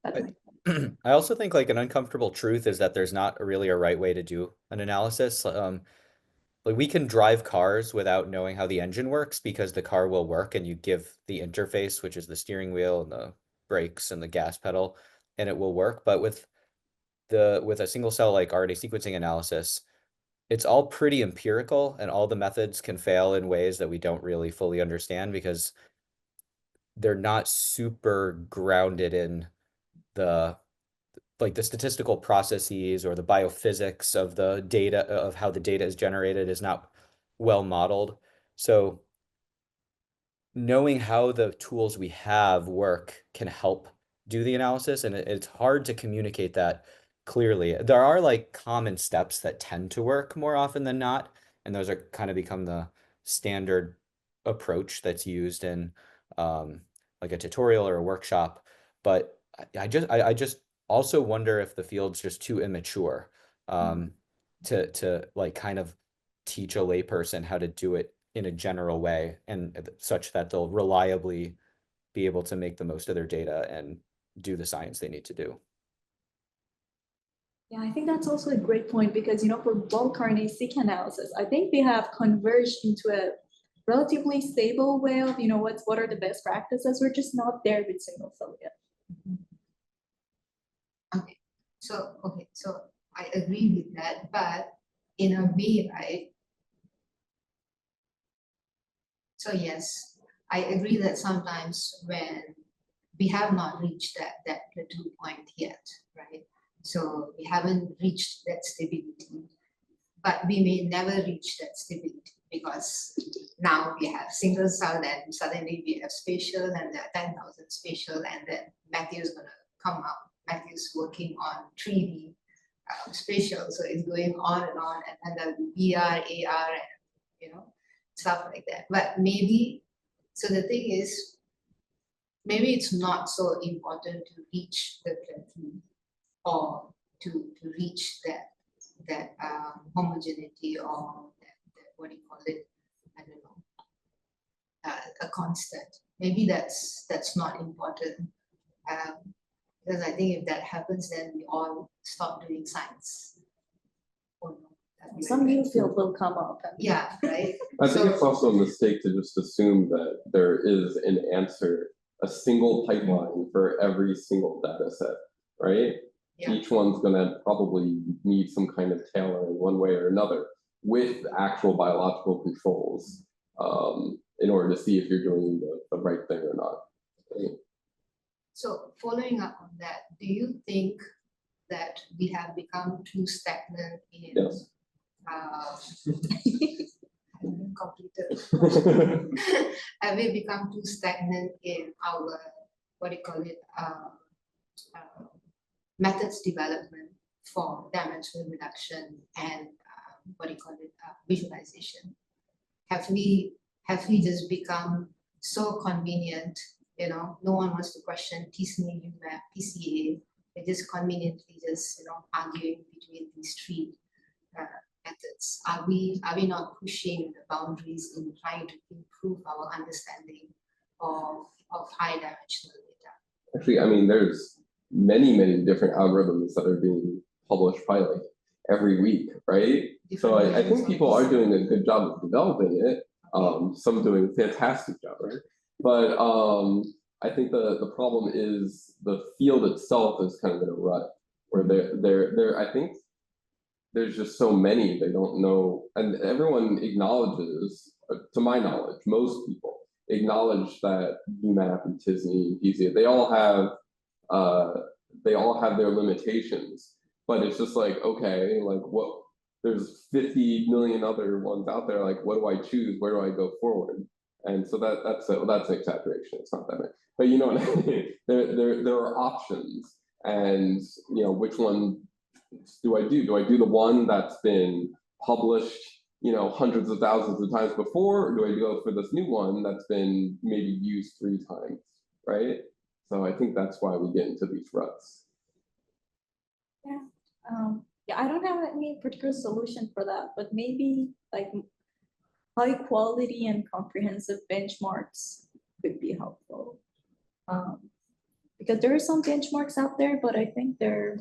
that's I also think like an uncomfortable truth is that there's not really a right way to do an analysis. Like we can drive cars without knowing how the engine works because the car will work and you give the interface, which is the steering wheel and the brakes and the gas pedal, and it will work. But with a single cell like RNA sequencing analysis, it's all pretty empirical and all the methods can fail in ways that we don't really fully understand because they're not super grounded in the statistical processes or the biophysics of the data of how the data is generated is not well modeled. So knowing how the tools we have work can help do the analysis, and it's hard to communicate that clearly. There are like common steps that tend to work more often than not, and those are kind of become the standard approach that's used in like a tutorial or a workshop. But I just also wonder if the field's just too immature to like kind of teach a layperson how to do it in a general way and such that they'll reliably be able to make the most of their data and do the science they need to do. Yeah, I think that's also a great point because, you know, for bulk RNA-seq analysis, I think we have converged into a relatively stable way of, you know, what are the best practices. We're just not there with single cell yet. Okay, so I agree with that, but in a way, right? So yes, I agree that sometimes when we have not reached that plateau point yet, right? So we haven't reached that stability, but we may never reach that stability because now we have single cell and suddenly we have spatial and there are 10,000 spatial, and then Matthew's gonna come up. Matthew's working on 3D spatial, so it's going on, and then VR, AR, and, you know, stuff like that. But maybe, so the thing is, maybe it's not so important to reach the plateau or to reach that homogeneity or that what do you call it? I don't know, a constant. Maybe that's not important. Because I think if that happens, then we all stop doing science. Oh, no, Some new field will come up. yeah, right. I think it's also a mistake to just assume that there is an answer, a single pipeline for every single data set, right? Yeah. Each one's gonna probably need some kind of tailoring one way or another with actual biological controls in order to see if you're doing the right thing or not. Right? So following up on that, do you think that we have become too stagnant in Yes. Computer. Have we become too stagnant in our, what do you call it, methods development for dimensional reduction and what do you call it, visualization? Have we just become so convenient? You know, no one wants to question TSNE, UMAP, PCA. They just conveniently just, you know, arguing between these three methods. Are we not pushing the boundaries in trying to improve our understanding of high dimensional data? Actually, I mean, there's many different algorithms that are being published by like every week, right? So I think people are doing a good job of developing it. Some doing a fantastic job, right? But I think the problem is the field itself is kind of in a rut where I think there's just so many they don't know, and everyone acknowledges, to my knowledge, most people acknowledge that UMapp and TISNI and PZ, they all have their limitations, but it's just like, okay, like what, there's 50 million other ones out there, like what do I choose, where do I go forward? And so that's an exaggeration, it's not that many, but you know what I mean? There are options, and you know, which one do I do? Do I do the one that's been published, you know, hundreds of thousands of times before, or do I go for this new one that's been maybe used 3 times, right? So I think that's why we get into these ruts. Yeah, I don't have any particular solution for that, but maybe like high quality and comprehensive benchmarks could be helpful. Because there are some benchmarks out there, but I think they're,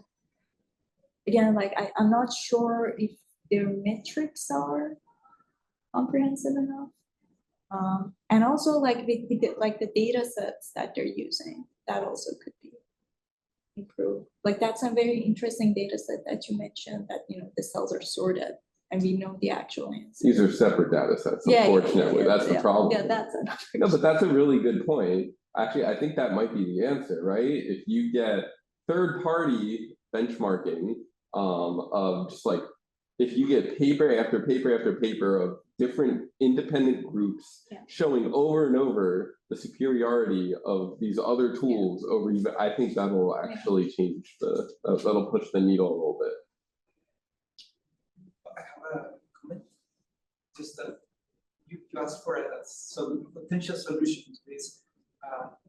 again, like I'm not sure if their metrics are comprehensive enough. And also like the data sets that they're using, that also could be improved. Like that's a very interesting data set that you mentioned, that, you know, the cells are sorted and we know the actual answer. These are separate data sets, Yeah, unfortunately. That's the problem. Yeah, that's another. No, but that's a really good point. Actually, I think that might be the answer, right? If you get third-party benchmarking of just like, if you get paper after paper after paper of different independent groups showing over and over the superiority of these other tools over, I think that'll actually change that'll push the needle a little bit. I have a comment. Just that you asked for a potential solution to this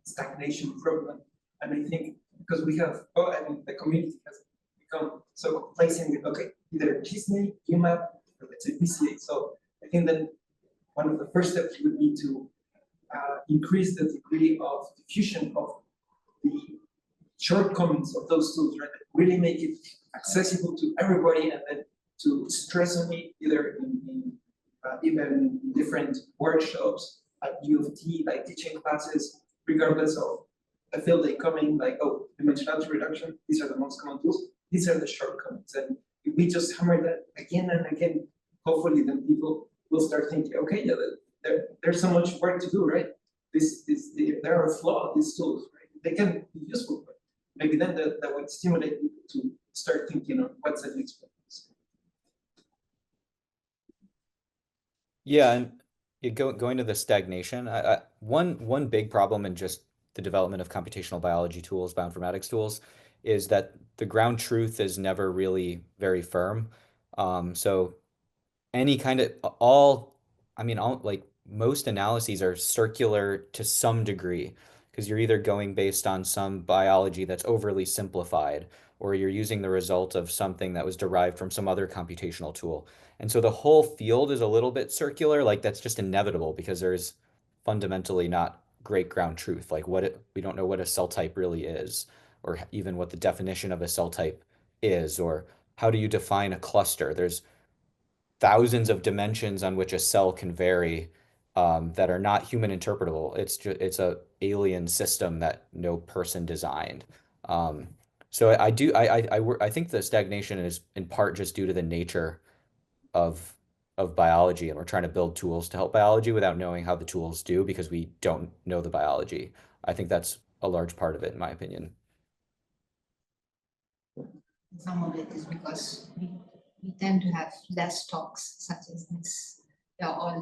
stagnation problem, and I think because we have, I mean, the community has become so complacent with, okay, either TISNI, UMapp, or let's say PCA. So I think that one of the first steps would be to increase the degree of diffusion of the shortcomings of those tools, right? Really make it accessible to everybody, and then to stress on it either in even different workshops at U of T, like teaching classes, regardless of the field they come in, like, oh, dimensionality reduction, these are the most common tools, these are the shortcomings. And if we just hammer that again and again, hopefully then people will start thinking, okay, yeah, there's so much work to do, right? There are flaws, these tools, right? They can be useful, but maybe then that would stimulate people to start thinking of what's the next one. Yeah, and going to the stagnation, one big problem in just the development of computational biology tools, bioinformatics tools, is that the ground truth is never really very firm. So any kind of like most analyses are circular to some degree, because you're either going based on some biology that's overly simplified, or you're using the result of something that was derived from some other computational tool. And so the whole field is a little bit circular, like that's just inevitable because there's fundamentally not great ground truth. Like we don't know what a cell type really is, or even what the definition of a cell type is, or how do you define a cluster? There's thousands of dimensions on which a cell can vary, that are not human interpretable. It's a alien system that no person designed. So I think the stagnation is in part just due to the nature of biology, and we're trying to build tools to help biology without knowing how the tools do because we don't know the biology. I think that's a large part of it, in my opinion. Some of it is because we tend to have less talks such as this. They're all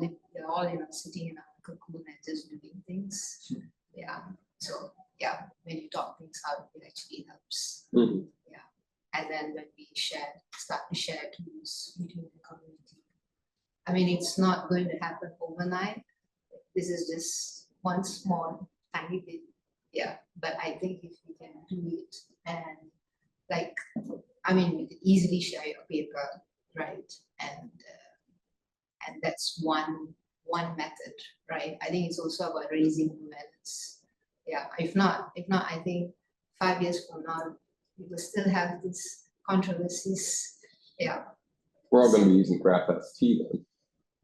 sitting in a cocoon and just doing things. Yeah. So yeah, when you talk things out, it actually helps. Yeah. And then when we start to share tools between the community. I mean, it's not going to happen overnight. This is just one small tiny bit. Yeah. But I think if we can do it, and like, I mean, you can easily share your paper, right? And that's one method, right? I think it's also about raising awareness. Yeah. If not, I think 5 years from now, we will still have these controversies Yeah. We're all gonna be using GraphST then.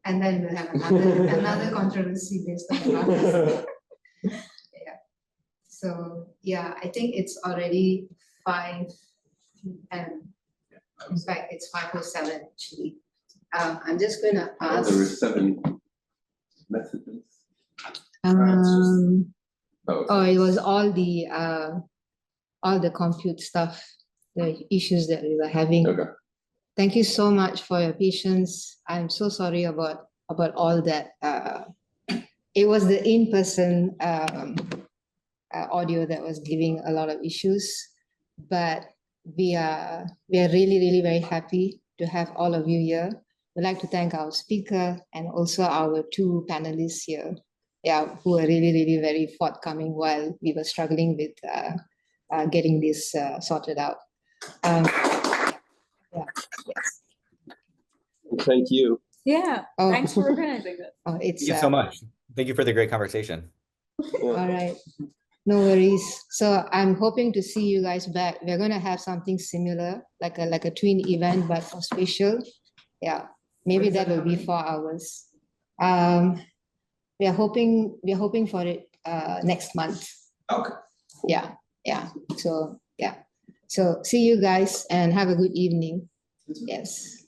And then we'll have another controversy based on graph. Yeah. So yeah, I think it's already 5 and in fact it's 5:07 actually. I'm just gonna ask. There were 7 messages. Oh, it was all the compute stuff, the issues that we were having. Okay. Thank you so much for your patience. I'm so sorry about all that. It was the in-person audio that was giving a lot of issues, but we are really very happy to have all of you here. We'd like to thank our speaker and also our 2 panelists here, yeah, who are really very forthcoming while we were struggling with getting this sorted out. Yeah, yes. Thank you. Yeah, Oh. thanks for organizing this. Oh, it's Thank you so much. Thank you for the great conversation. all right. No worries. So I'm hoping to see you guys back. We're gonna have something similar, like a twin event, but for spatial. Yeah, maybe that will be 4 hours. We are hoping for it next month. Okay. Yeah. So yeah. So see you guys and have a good evening. Yes.